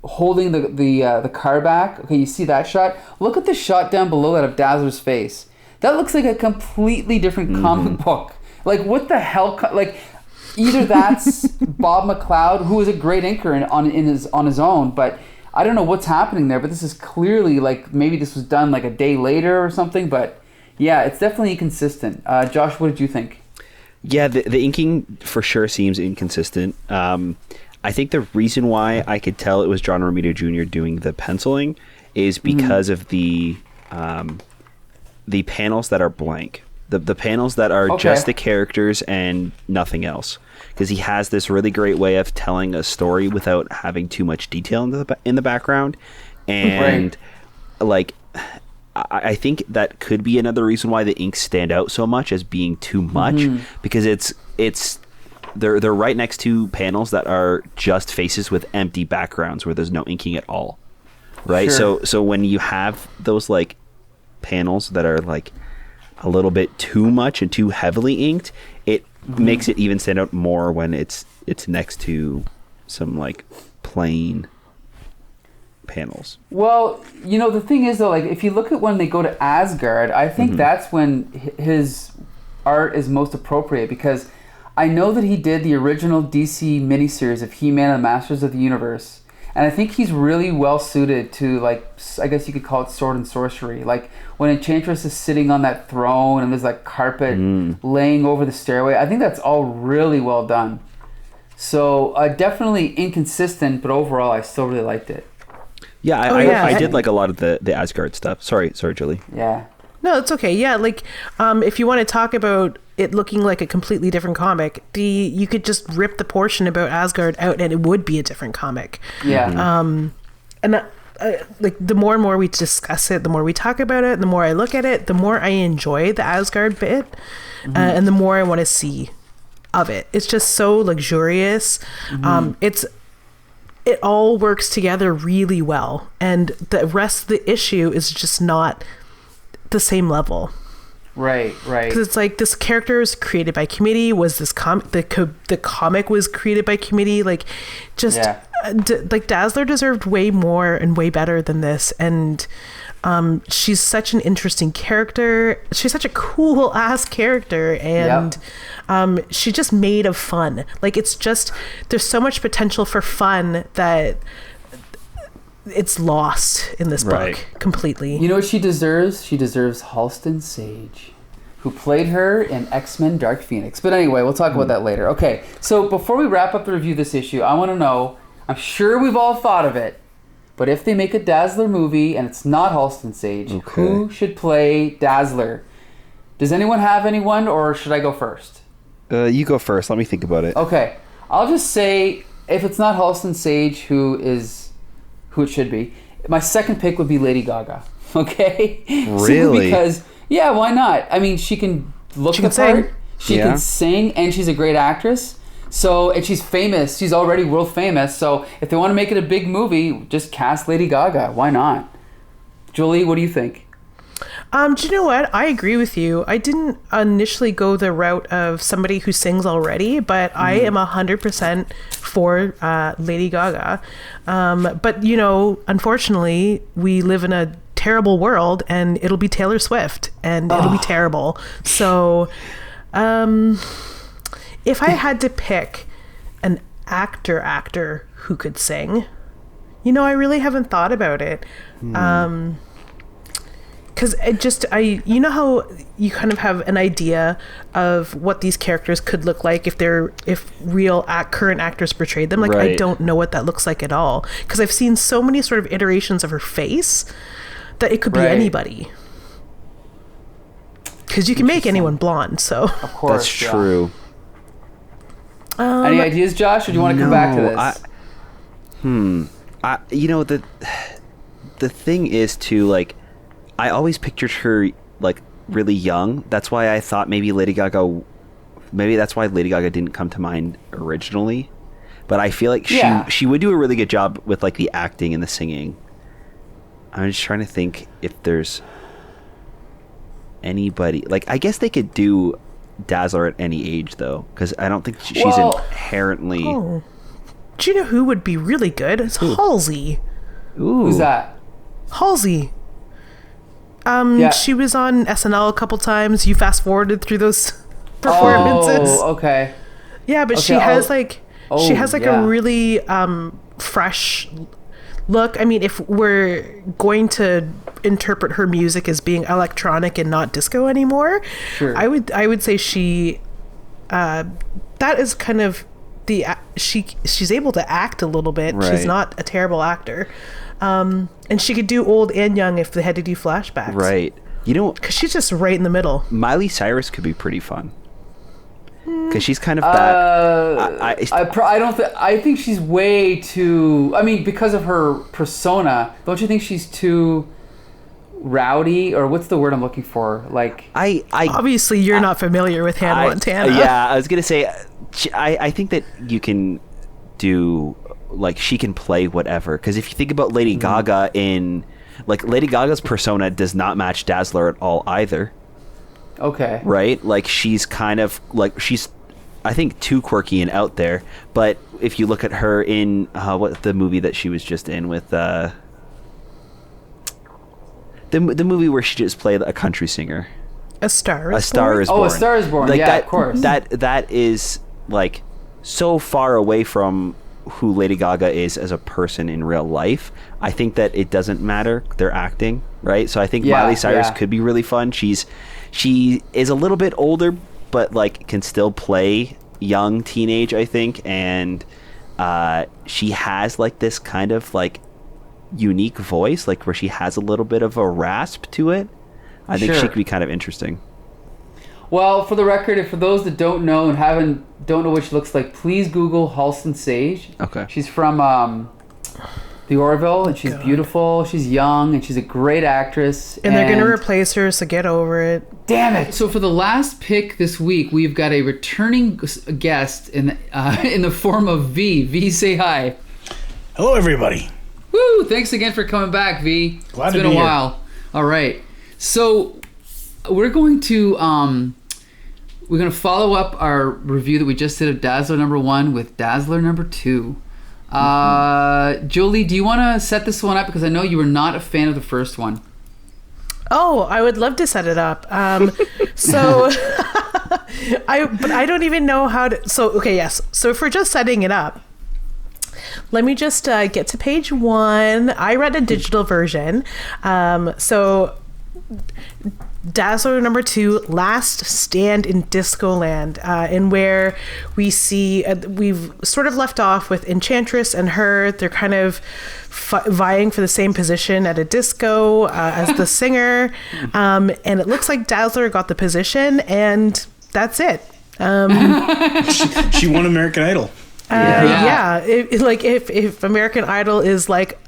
holding the car back, okay, you see that shot? Look at the shot down below that of Dazzler's face. That looks like a completely different comic book. Like, what the hell? Like, either that's Bob McLeod, who is a great inker on his own, but I don't know what's happening there. But this is clearly, like, maybe this was done like a day later or something. But yeah, it's definitely inconsistent. Josh, what did you think? Yeah, the inking for sure seems inconsistent. I think the reason why I could tell it was John Romita Jr. doing the penciling is because of the panels that are blank. The panels that are just the characters and nothing else. Because he has this really great way of telling a story without having too much detail in the background. And like, I think that could be another reason why the inks stand out so much as being too much, because they're right next to panels that are just faces with empty backgrounds where there's no inking at all, right? Sure. So when you have those like panels that are like a little bit too much and too heavily inked, it makes it even stand out more when it's next to some like plain panels. Well, you know, the thing is though, like, if you look at when they go to Asgard, I think that's when his art is most appropriate, because I know that he did the original DC miniseries of He-Man and the Masters of the Universe, and I think he's really well suited to, like, I guess you could call it sword and sorcery. Like, when Enchantress is sitting on that throne and there's like carpet laying over the stairway, I think that's all really well done. So definitely inconsistent, but overall I still really liked it. Yeah, I did like a lot of the Asgard stuff. Sorry, Julie. Yeah. No, it's okay. Yeah, like, if you want to talk about it looking like a completely different comic, you could just rip the portion about Asgard out and it would be a different comic. Yeah. And like the more and more we discuss it, the more we talk about it, the more I look at it, the more I enjoy the Asgard bit, and the more I want to see of it. It's just so luxurious. It all works together really well, and the rest of the issue is just not the same level. Right. Because it's like this character is created by committee. Was this the comic was created by committee? Like, just like Dazzler deserved way more and way better than this. And she's such an interesting character. She's such a cool ass character, and she's just made of fun. Like, it's just, there's so much potential for fun that it's lost in this book completely. You know what she deserves? She deserves Halston Sage, who played her in X-Men Dark Phoenix. But anyway, we'll talk about that later. Okay, so before we wrap up the review of this issue, I want to know, I'm sure we've all thought of it, but if they make a Dazzler movie and it's not Halston Sage, who should play Dazzler? Does anyone have anyone, or should I go first? You go first. Let me think about it. Okay, I'll just say, if it's not Halston Sage, who it should be, my second pick would be Lady Gaga. Okay? Really? Because, yeah, why not? I mean, she can look the part, she can sing, and she's a great actress. So, and she's famous. She's already world famous. So, if they want to make it a big movie, just cast Lady Gaga. Why not? Julie, what do you think? Do you know what? I agree with you. I didn't initially go the route of somebody who sings already, but I am 100% for Lady Gaga. But, you know, unfortunately, we live in a terrible world, and it'll be Taylor Swift, and it'll be terrible. So, if I had to pick an actor who could sing, you know, I really haven't thought about it. Because you know how you kind of have an idea of what these characters could look like if real current actors portrayed them. Like, I don't know what that looks like at all, because I've seen so many sort of iterations of her face that it could be anybody. Because you can make anyone blonde, so. Of course, that's true. Any ideas, Josh, or do you want to come back to this? You know, the thing is to, like, I always pictured her like really young. That's why I thought maybe that's why Lady Gaga didn't come to mind originally. But I feel like she would do a really good job with like the acting and the singing. I'm just trying to think if there's anybody. Like, I guess they could do Dazzler at any age though, because I don't think she's inherently. Oh. Do you know who would be really good? It's Halsey. Ooh. Who's that? Halsey. She was on SNL a couple times. You fast forwarded through those performances. Oh, okay. Yeah, but she has a really fresh look. I mean, if we're going to interpret her music as being electronic and not disco anymore, I would say she that is kind of she's able to act a little bit. Right. She's not a terrible actor. And she could do old and young if they had to do flashbacks. Right. You know, because she's just right in the middle. Miley Cyrus could be pretty fun. Because she's kind of that. I think she's way too. I mean, because of her persona, don't you think she's too rowdy, or what's the word I'm looking for? Like, obviously you're not familiar with Hannah Montana. Yeah, I was gonna say, I think that you can do. Like, she can play whatever, because if you think about Lady Gaga Lady Gaga's persona does not match Dazzler at all either. Okay. Right? Like, she's kind of like, she's, I think, too quirky and out there. But if you look at her in what the movie that she was just in with the movie where she just played a country singer, A Star is Born. Oh, A Star is Born. Like, yeah, of course. That is like so far away from who Lady Gaga is as a person in real life. I think that it doesn't matter. They're acting, right? So I think Miley Cyrus could be really fun. She is a little bit older, but like can still play young teenage, I think. And she has like this kind of like unique voice, like where she has a little bit of a rasp to it. I think she could be kind of interesting. Well, for the record, and for those that don't know and don't know what she looks like, please Google Halston Sage. Okay. She's from the Orville, and she's beautiful, she's young, and she's a great actress. And they're going to replace her, so get over it. Damn it! So for the last pick this week, we've got a returning guest in the form of V. V, say hi. Hello, everybody. Woo! Thanks again for coming back, V. Glad it's to been be a here. while. All right. So we're going to follow up our review that we just did of Dazzler number 1 with Dazzler number 2. Jolie, do you want to set this one up? Because I know you were not a fan of the first one. Oh, I would love to set it up. So I don't even know how to. So, okay, yes. So if we're just setting it up, let me just get to page 1. I read a digital version. So Dazzler number 2, Last Stand in Discoland, and where we see we've sort of left off with Enchantress and her. They're kind of vying for the same position at a disco as the singer, and it looks like Dazzler got the position, and that's it. She won American Idol. If American Idol is like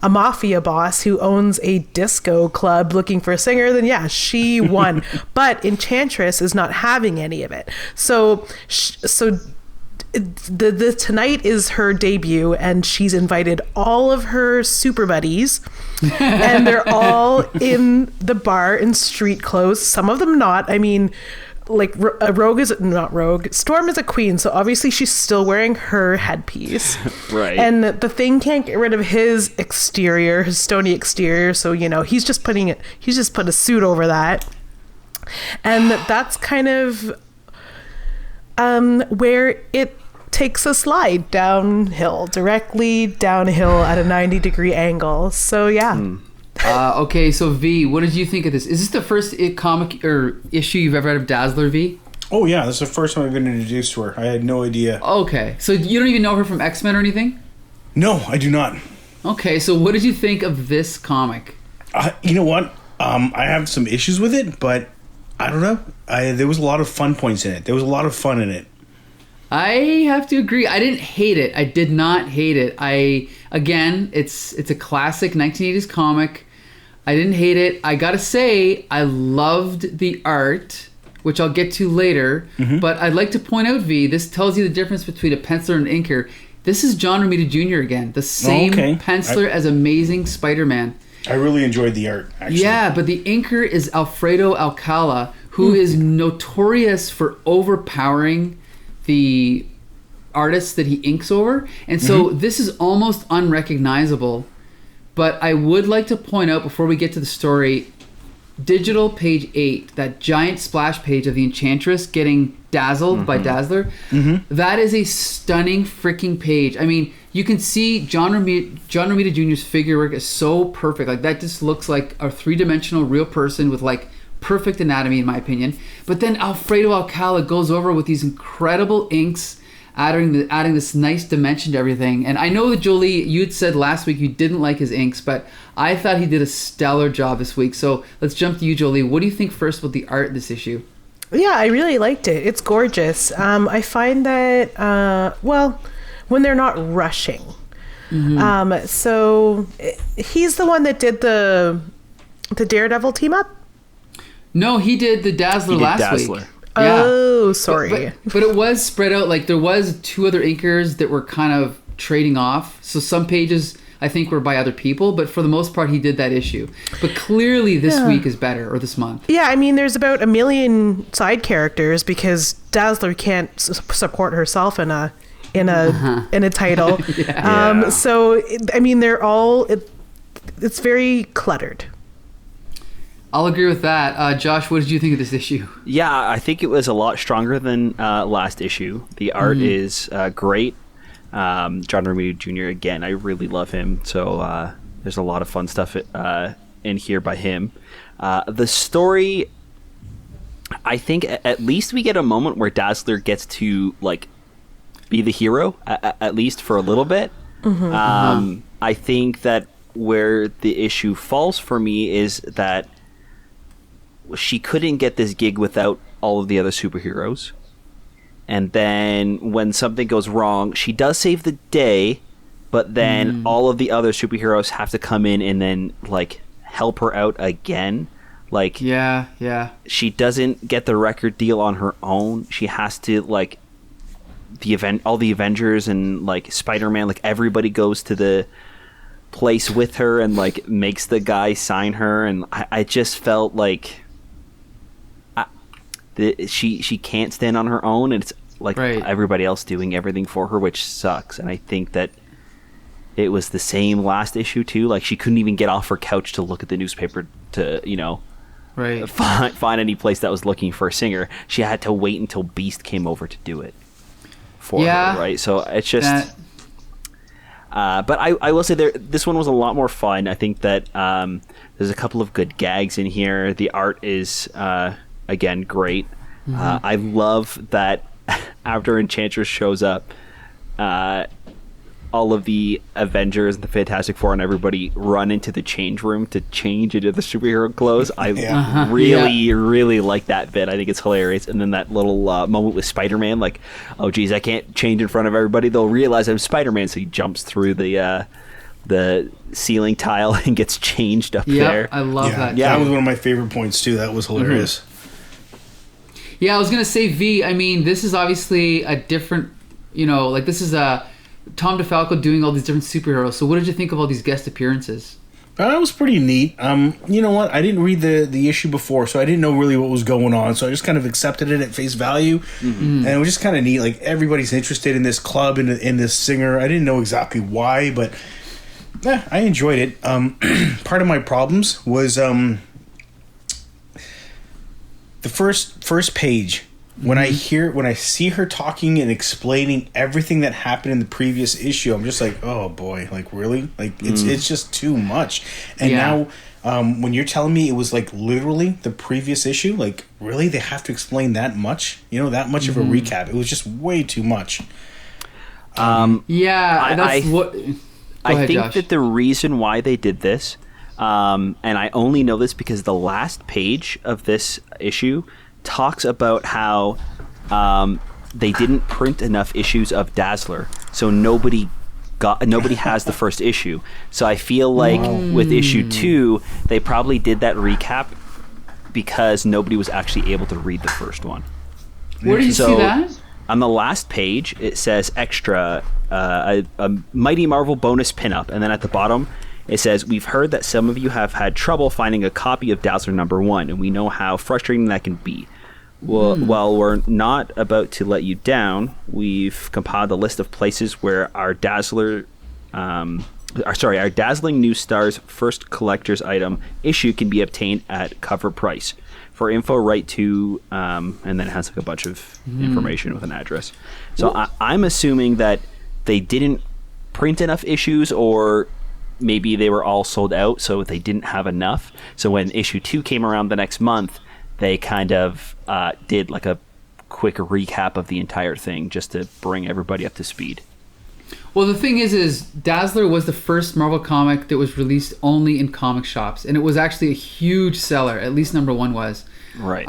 a mafia boss who owns a disco club looking for a singer, then yeah, she won. But Enchantress is not having any of it. So the tonight is her debut, and she's invited all of her super buddies, and they're all in the bar in street clothes. Some of them not. I mean, like Rogue is not Rogue. Storm is a queen, so obviously she's still wearing her headpiece. Right. And the Thing can't get rid of his exterior, his stony exterior. So he's just put a suit over that, and that's kind of where it takes a slide directly downhill at a 90-degree angle. So yeah. Okay, so V, what did you think of this? Is this the first comic or issue you've ever read of Dazzler, V? Oh, yeah. This is the first time I've been introduced to her. I had no idea. Okay, so you don't even know her from X-Men or anything? No, I do not. Okay, so what did you think of this comic? You know what? I have some issues with it, but I don't know. There was a lot of fun points in it. There was a lot of fun in it. I have to agree. I didn't hate it. I did not hate it. Again, it's a classic 1980s comic. I didn't hate it. I gotta say, I loved the art, which I'll get to later. Mm-hmm. But I'd like to point out, V, this tells you the difference between a penciler and an inker. This is John Romita Jr. again, the same penciler as Amazing Spider-Man. I really enjoyed the art, actually. Yeah, but the inker is Alfredo Alcala, who is notorious for overpowering the artists that he inks over. And so this is almost unrecognizable. But I would like to point out before we get to the story, digital page 8, that giant splash page of the Enchantress getting dazzled by Dazzler, that is a stunning freaking page. I mean, you can see John Romita Jr.'s figure work is so perfect. Like, that just looks like a three-dimensional real person with like perfect anatomy, in my opinion. But then Alfredo Alcala goes over with these incredible inks, adding this nice dimension to everything. And I know that, Jolie, you'd said last week you didn't like his inks, but I thought he did a stellar job this week. So let's jump to you, Jolie. What do you think first about the art in this issue? Yeah, I really liked it. It's gorgeous. I find that, when they're not rushing. So he's the one that did the Daredevil team up? No, he did the Dazzler last week. Yeah. Oh, sorry. But it was spread out. Like, there was 2 other inkers that were kind of trading off. So some pages, I think, were by other people. But for the most part, he did that issue. But clearly this week is better, or this month. Yeah, I mean, there's about 1 million side characters because Dazzler can't support herself in a title. So, I mean, they're all... It's very cluttered. I'll agree with that. Josh, what did you think of this issue? Yeah, I think it was a lot stronger than last issue. The art is great. John Romita Jr., again, I really love him. So there's a lot of fun stuff in here by him. The story, I think at least we get a moment where Dazzler gets to like be the hero, at least for a little bit. I think that where the issue falls for me is that she couldn't get this gig without all of the other superheroes. And then when something goes wrong, she does save the day, but then all of the other superheroes have to come in and then like help her out again. Like, yeah. She doesn't get the record deal on her own. She has to like all the Avengers and like Spider-Man, like everybody goes to the place with her and like makes the guy sign her, and I just felt like she can't stand on her own, and it's like everybody else doing everything for her, which sucks. And I think that it was the same last issue too. Like she couldn't even get off her couch to look at the newspaper to find any place that was looking for a singer. She had to wait until Beast came over to do it for her, right? So it's just but I will say this one was a lot more fun. I think that there's a couple of good gags in here. The art is again great. I love that after Enchantress shows up, all of the Avengers and the Fantastic Four and everybody run into the change room to change into the superhero clothes. I really like that bit. I think it's hilarious. And then that little moment with Spider-Man, like, oh geez, I can't change in front of everybody. They'll realize I'm Spider-Man. So he jumps through the ceiling tile and gets changed up there. I love that. Yeah, that was one of my favorite points too. That was hilarious. Yeah, I was going to say, V, I mean, this is obviously a different, like this is Tom DeFalco doing all these different superheroes. So what did you think of all these guest appearances? That was pretty neat. You know what? I didn't read the issue before, so I didn't know really what was going on. So I just kind of accepted it at face value. And it was just kind of neat. Like, everybody's interested in this club and in this singer. I didn't know exactly why, but I enjoyed it. Part of my problems was the first page. When I see her talking and explaining everything that happened in the previous issue, I'm just like, oh boy, like really? Like it's just too much. And now when you're telling me it was like literally the previous issue, like really they have to explain that much? That much of a recap. It was just way too much. I think that the reason why they did this, and I only know this because the last page of this issue talks about how they didn't print enough issues of Dazzler, so nobody has the first issue. So I feel like with issue 2, they probably did that recap because nobody was actually able to read the first one. Where do you see that? On the last page, it says extra, a Mighty Marvel bonus pinup, and then at the bottom it says, we've heard that some of you have had trouble finding a copy of Dazzler #1, and we know how frustrating that can be. Well, while we're not about to let you down, we've compiled a list of places where our Dazzling New Star's first collector's item issue can be obtained at cover price. For info, write to, and then it has like a bunch of information with an address. So I'm assuming that they didn't print enough issues, or maybe they were all sold out, so they didn't have enough. So when issue 2 came around the next month, they kind of did like a quick recap of the entire thing just to bring everybody up to speed. Well, the thing is Dazzler was the first Marvel comic that was released only in comic shops, and it was actually a huge seller. At least #1 was. Right.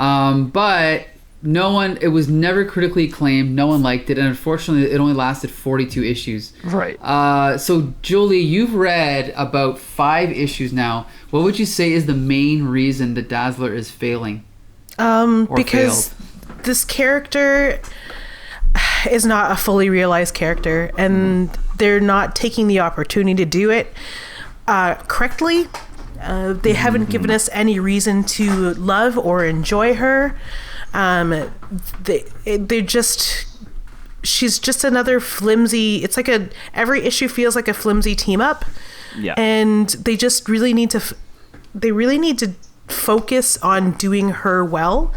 But it was never critically acclaimed. No one liked it, and unfortunately, it only lasted 42 issues. Right. So, Julie, you've read about 5 issues now. What would you say is the main reason that Dazzler is failing? Because this character is not a fully realized character, and they're not taking the opportunity to do it correctly. They haven't given us any reason to love or enjoy her. She's just another flimsy, it's like every issue feels like a flimsy team up. Yeah. And they just really need to focus on doing her well,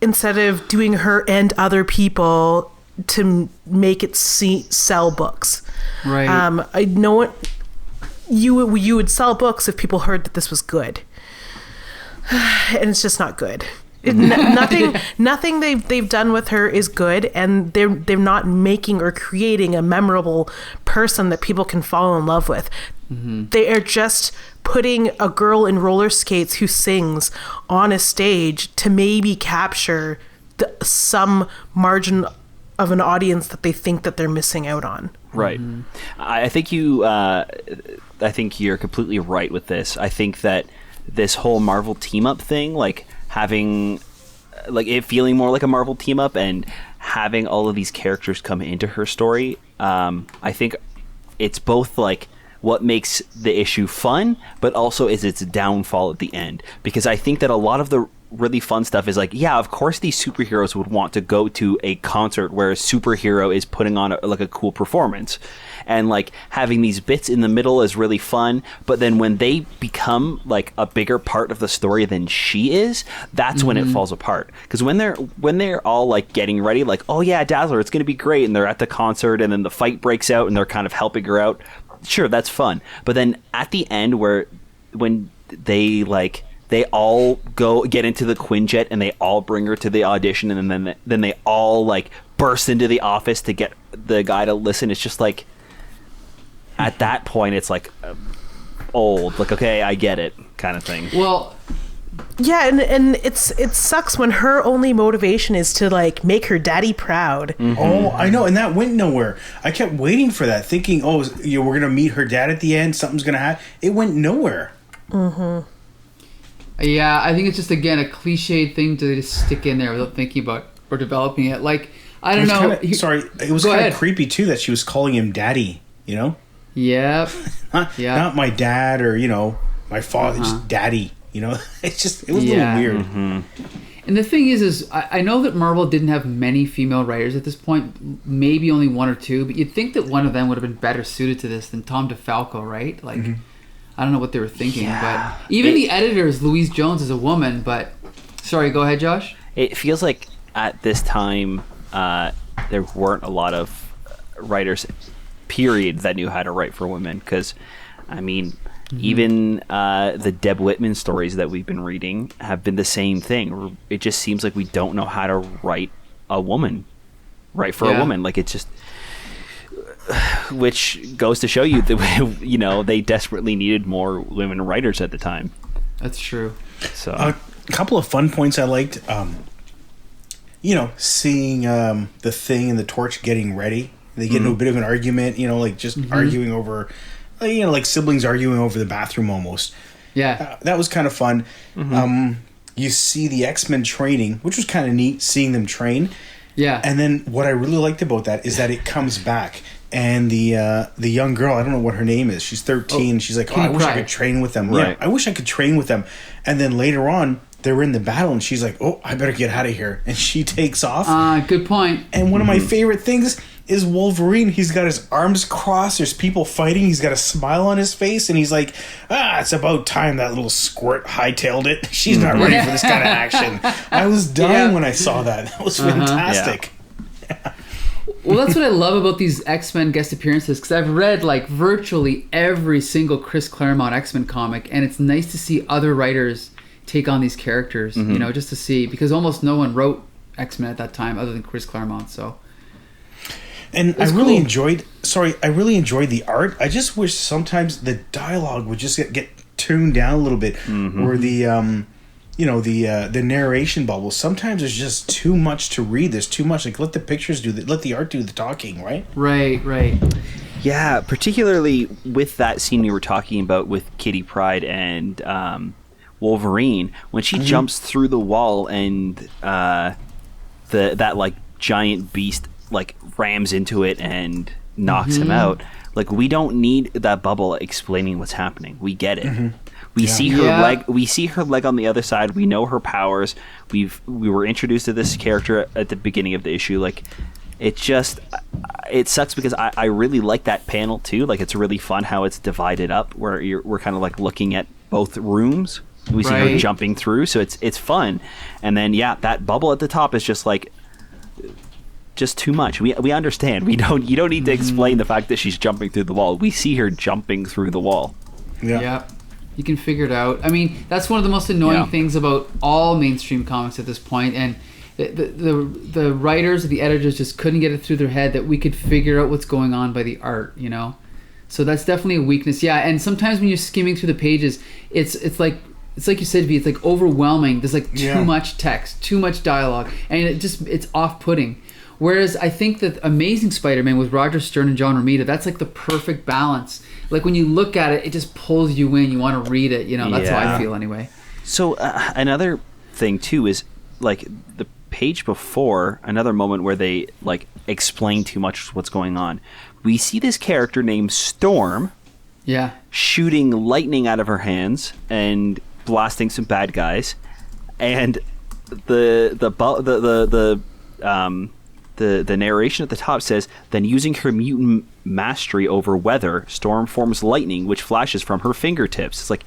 instead of doing her and other people to make it sell books. Right. I know you would sell books if people heard that this was good. And it's just not good. Nothing they've done with her is good, and they're not making or creating a memorable person that people can fall in love with. They are just putting a girl in roller skates who sings on a stage to maybe capture some margin of an audience that they think that they're missing out on. Right. I think I think you're completely right with this. I think that this whole Marvel team up thing, like having, like it feeling more like a Marvel team up and having all of these characters come into her story, I think it's both like what makes the issue fun, but also is its downfall at the end. Because I think that a lot of the really fun stuff is like, yeah, of course these superheroes would want to go to a concert where a superhero is putting on a cool performance, and like having these bits in the middle is really fun, but then when they become like a bigger part of the story than she is, that's when it falls apart. Because when they're all like getting ready, like, oh yeah, Dazzler, it's gonna be great, and they're at the concert and then the fight breaks out and they're kind of helping her out, sure, that's fun. But then at the end, when they all get into the Quinjet and they all bring her to the audition, and then they all like burst into the office to get the guy to listen. It's just like, at that point, it's like old, like, okay, I get it, kind of thing. Well, yeah, and it sucks when her only motivation is to like make her daddy proud. Oh, I know, and that went nowhere. I kept waiting for that, thinking, oh, we're gonna meet her dad at the end. Something's gonna happen. It went nowhere. Yeah, I think it's just, again, a cliched thing to just stick in there without thinking about or developing it. Like, I don't know. It was kind of creepy too that she was calling him daddy. You know. Yep. Not my dad or my father, just daddy. It was a little weird. And the thing is I know that Marvel didn't have many female writers at this point, maybe only one or two, but you'd think that one of them would have been better suited to this than Tom DeFalco, right? Like, I don't know what they were thinking, but even the editors, Louise Jones is a woman, but... Sorry, go ahead, Josh. It feels like at this time, there weren't a lot of writers, period, that knew how to write for women, because, I mean... Even the Deb Whitman stories that we've been reading have been the same thing. It just seems like we don't know how to write a woman. Write for a woman. Like, it's just... Which goes to show you that, they desperately needed more women writers at the time. That's true. So a couple of fun points I liked. Seeing the Thing and the Torch getting ready. They get into a bit of an argument, arguing over... like siblings arguing over the bathroom almost. Yeah. That was kind of fun. You see the X-Men training, which was kind of neat, seeing them train. Yeah. And then what I really liked about that is that it comes back. And the young girl, I don't know what her name is. She's 13. She's like, I wish I could train with them. Right. Yeah, I wish I could train with them. And then later on, they were in the battle, and she's like, oh, I better get out of here. And she takes off. Good point. And one of my favorite things is Wolverine. He's got his arms crossed. There's people fighting. He's got a smile on his face, and he's like, it's about time that little squirt hightailed it. She's not ready for this kind of action. I was dying when I saw that. That was fantastic. Well, that's what I love about these X-Men guest appearances, because I've read like virtually every single Chris Claremont X-Men comic, and it's nice to see other writers take on these characters, just to see, because almost no one wrote X-Men at that time other than Chris Claremont, so... And I really enjoyed the art. I just wish sometimes the dialogue would just get tuned down a little bit, or the the narration bubble. Sometimes there's just too much to read. There's too much. Like, let the pictures let the art do the talking, right? Right. Yeah, particularly with that scene you were talking about with Kitty Pryde and Wolverine, when she jumps through the wall and that like giant beast like rams into it and knocks him out. Like, we don't need that bubble explaining what's happening. We get it. We see her leg. We see her leg on the other side. We know her powers. We were introduced to this character at the beginning of the issue. Like, it sucks because I really like that panel too. Like, it's really fun how it's divided up, where we're kind of like looking at both rooms. We see her jumping through, so it's fun. And then that bubble at the top is just like, just too much. We understand. You don't need to explain the fact that she's jumping through the wall. We see her jumping through the wall. Yeah. You can figure it out. I mean, that's one of the most annoying things about all mainstream comics at this point, and the writers or the editors just couldn't get it through their head that we could figure out what's going on by the art, So that's definitely a weakness. Yeah, and sometimes when you're skimming through the pages, it's like you said, V, it's like overwhelming. There's like too much text, too much dialogue, and it's off-putting. Whereas I think that Amazing Spider-Man with Roger Stern and John Romita, that's like the perfect balance. Like when you look at it, it just pulls you in. You want to read it. That's how I feel anyway. So another thing too is like the page before, another moment where they like explain too much what's going on. We see this character named Storm, shooting lightning out of her hands and blasting some bad guys, and the narration at the top says, then using her mutant mastery over weather, Storm forms lightning which flashes from her fingertips. It's like,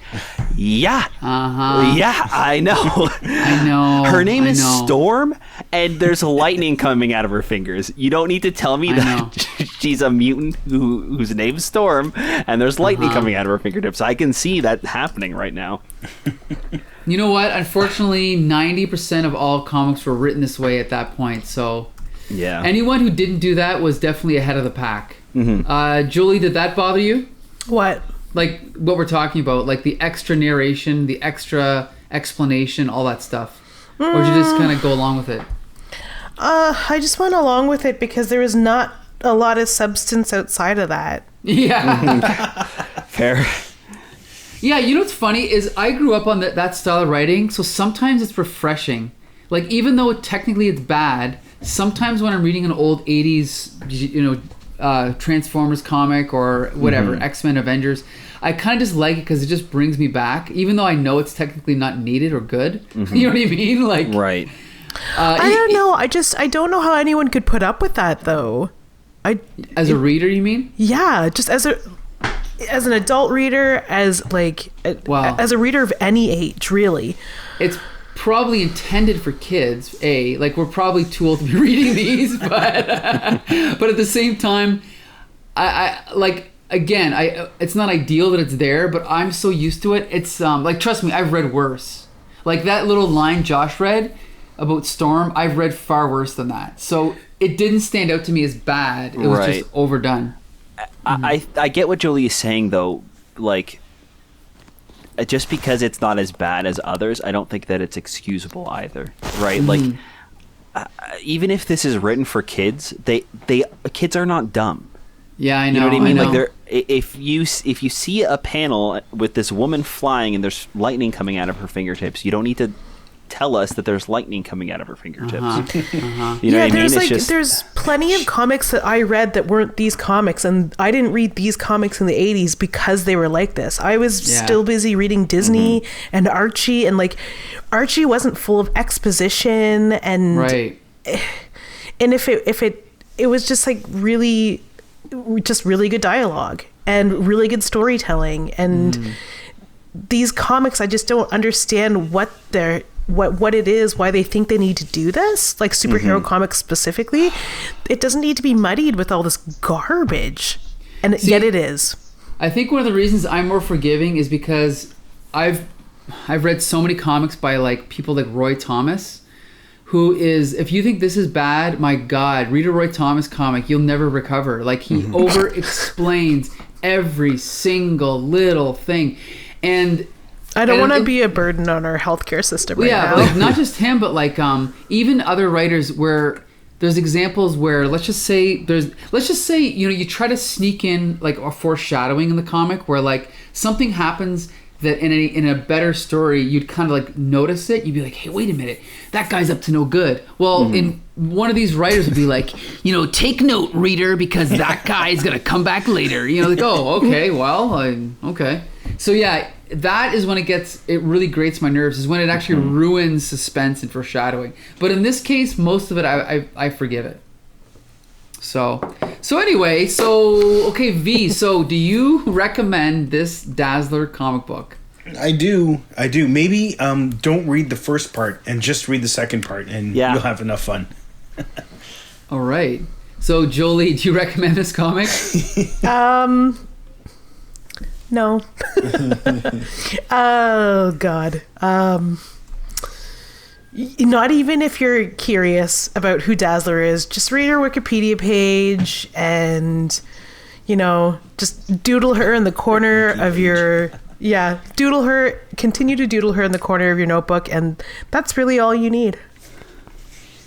yeah, I know. I know. Her name is Storm, and there's lightning coming out of her fingers. You don't need to tell me that she's a mutant whose name's Storm, and there's lightning coming out of her fingertips. I can see that happening right now. You know what? Unfortunately, 90% of all comics were written this way at that point, so... Yeah. Anyone who didn't do that was definitely ahead of the pack. Julie, did that bother you? What? Like what we're talking about, like the extra narration, the extra explanation, all that stuff. Or did you just kind of go along with it? I just went along with it because there was not a lot of substance outside of that. Yeah. Fair. Yeah, you know what's funny is I grew up on that style of writing, so sometimes it's refreshing. Like even though technically it's bad, sometimes when I'm reading an old 80s, Transformers comic or whatever, X-Men, Avengers, I kind of just like it because it just brings me back, even though I know it's technically not needed or good. You know what I mean? Like, right. I don't know. I don't know how anyone could put up with that, though. As a reader, you mean? Yeah, just as an adult reader, as a reader of any age, really. It's probably intended for kids. Like we're probably too old to be reading these, but at the same time, I like, again, it's not ideal that it's there, but I'm so used to it. It's like, trust me, I've read worse. Like that little line Josh read about Storm, I've read far worse than that. So it didn't stand out to me as bad. It was just overdone. I get what Jolie is saying though. Like, just because it's not as bad as others, I don't think that it's excusable either, right? Like, even if this is written for kids, kids are not dumb. Yeah, I know. You know what I mean? Like, they're, if you see a panel with this woman flying and there's lightning coming out of her fingertips, you don't need to tell us that there's lightning coming out of her fingertips. You know what I mean? There's plenty of comics that I read that weren't these comics, and I didn't read these comics in the 80s because they were like this. I was still busy reading Disney and Archie, and like Archie wasn't full of exposition and and if it was just like really good dialogue and really good storytelling, and these comics, I just don't understand what it is, why they think they need to do this, like superhero comics specifically. It doesn't need to be muddied with all this garbage, and yet it is. I think one of the reasons I'm more forgiving is because I've read so many comics by like people like Roy Thomas, who is, if you think this is bad, my God, read a Roy Thomas comic, you'll never recover. Like he over explains every single little thing, and I don't want to be a burden on our healthcare system right now. Like not just him, but like even other writers where there's examples where let's just say you try to sneak in like a foreshadowing in the comic where like something happens that in a better story you'd kind of like notice it. You'd be like, hey, wait a minute, that guy's up to no good. Well, in one of these writers would be like, take note, reader, because that guy is gonna come back later. Like, oh, okay, well, okay. So yeah, that is when it really grates my nerves, is when it actually ruins suspense and foreshadowing. But in this case, most of it I forgive it. So anyway, okay, V, so do you recommend this Dazzler comic book? I do. Maybe don't read the first part and just read the second part, and you'll have enough fun. All right. So Jolie, do you recommend this comic? No. Oh God. Not even if you're curious about who Dazzler is, just read her Wikipedia page and, just doodle her in the corner of your, continue to doodle her in the corner of your notebook, and that's really all you need.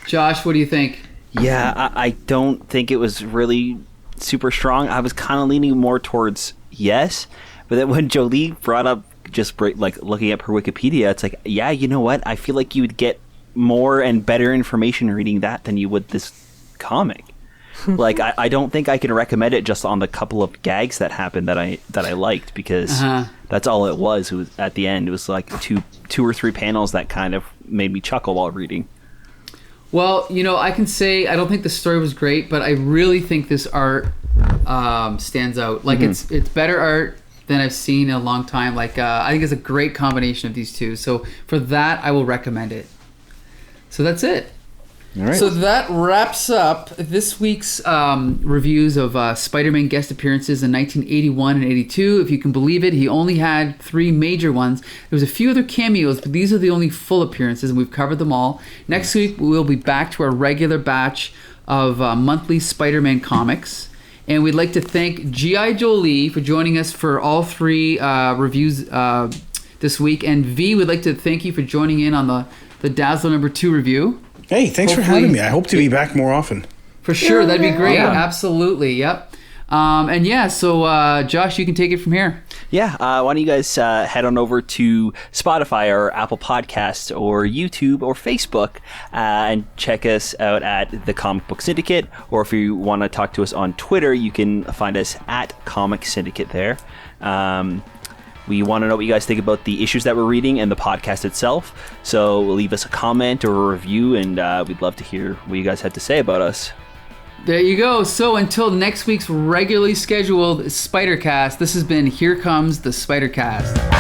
Josh, what do you think? Yeah, I don't think it was really super strong. I was kind of leaning more towards yes, but then when Jolie brought up like looking up her Wikipedia, it's like, yeah, you know what? I feel like you would get more and better information reading that than you would this comic. Like, I don't think I can recommend it just on the couple of gags that happened that I liked, because that's all it was. It was at the end. It was like two or three panels that kind of made me chuckle while reading. Well, I can say I don't think the story was great, but I really think this art stands out. Like, it's better art than I've seen in a long time. Like, I think it's a great combination of these two. So for that, I will recommend it. So that's it. All right. So that wraps up this week's reviews of Spider-Man guest appearances in 1981 and 82. If you can believe it, he only had 3 major ones. There was a few other cameos, but these are the only full appearances, and we've covered them all. Next week, we'll be back to our regular batch of monthly Spider-Man comics. And we'd like to thank G.I. Jolie for joining us for all 3 reviews this week. And V, we'd like to thank you for joining in on the Dazzler number 2 review. Hey, thanks for having me. I hope to be back more often. For sure. That'd be great. Yeah. Absolutely. Yep. So Josh, you can take it from here. Yeah, why don't you guys head on over to Spotify or Apple Podcasts or YouTube or Facebook and check us out at The Comic Book Syndicate. Or if you want to talk to us on Twitter, you can find us at Comic Syndicate there. We want to know what you guys think about the issues that we're reading and the podcast itself. So leave us a comment or a review, and we'd love to hear what you guys had to say about us. There you go. So until next week's regularly scheduled Spider-Cast, this has been Here Comes the Spider-Cast.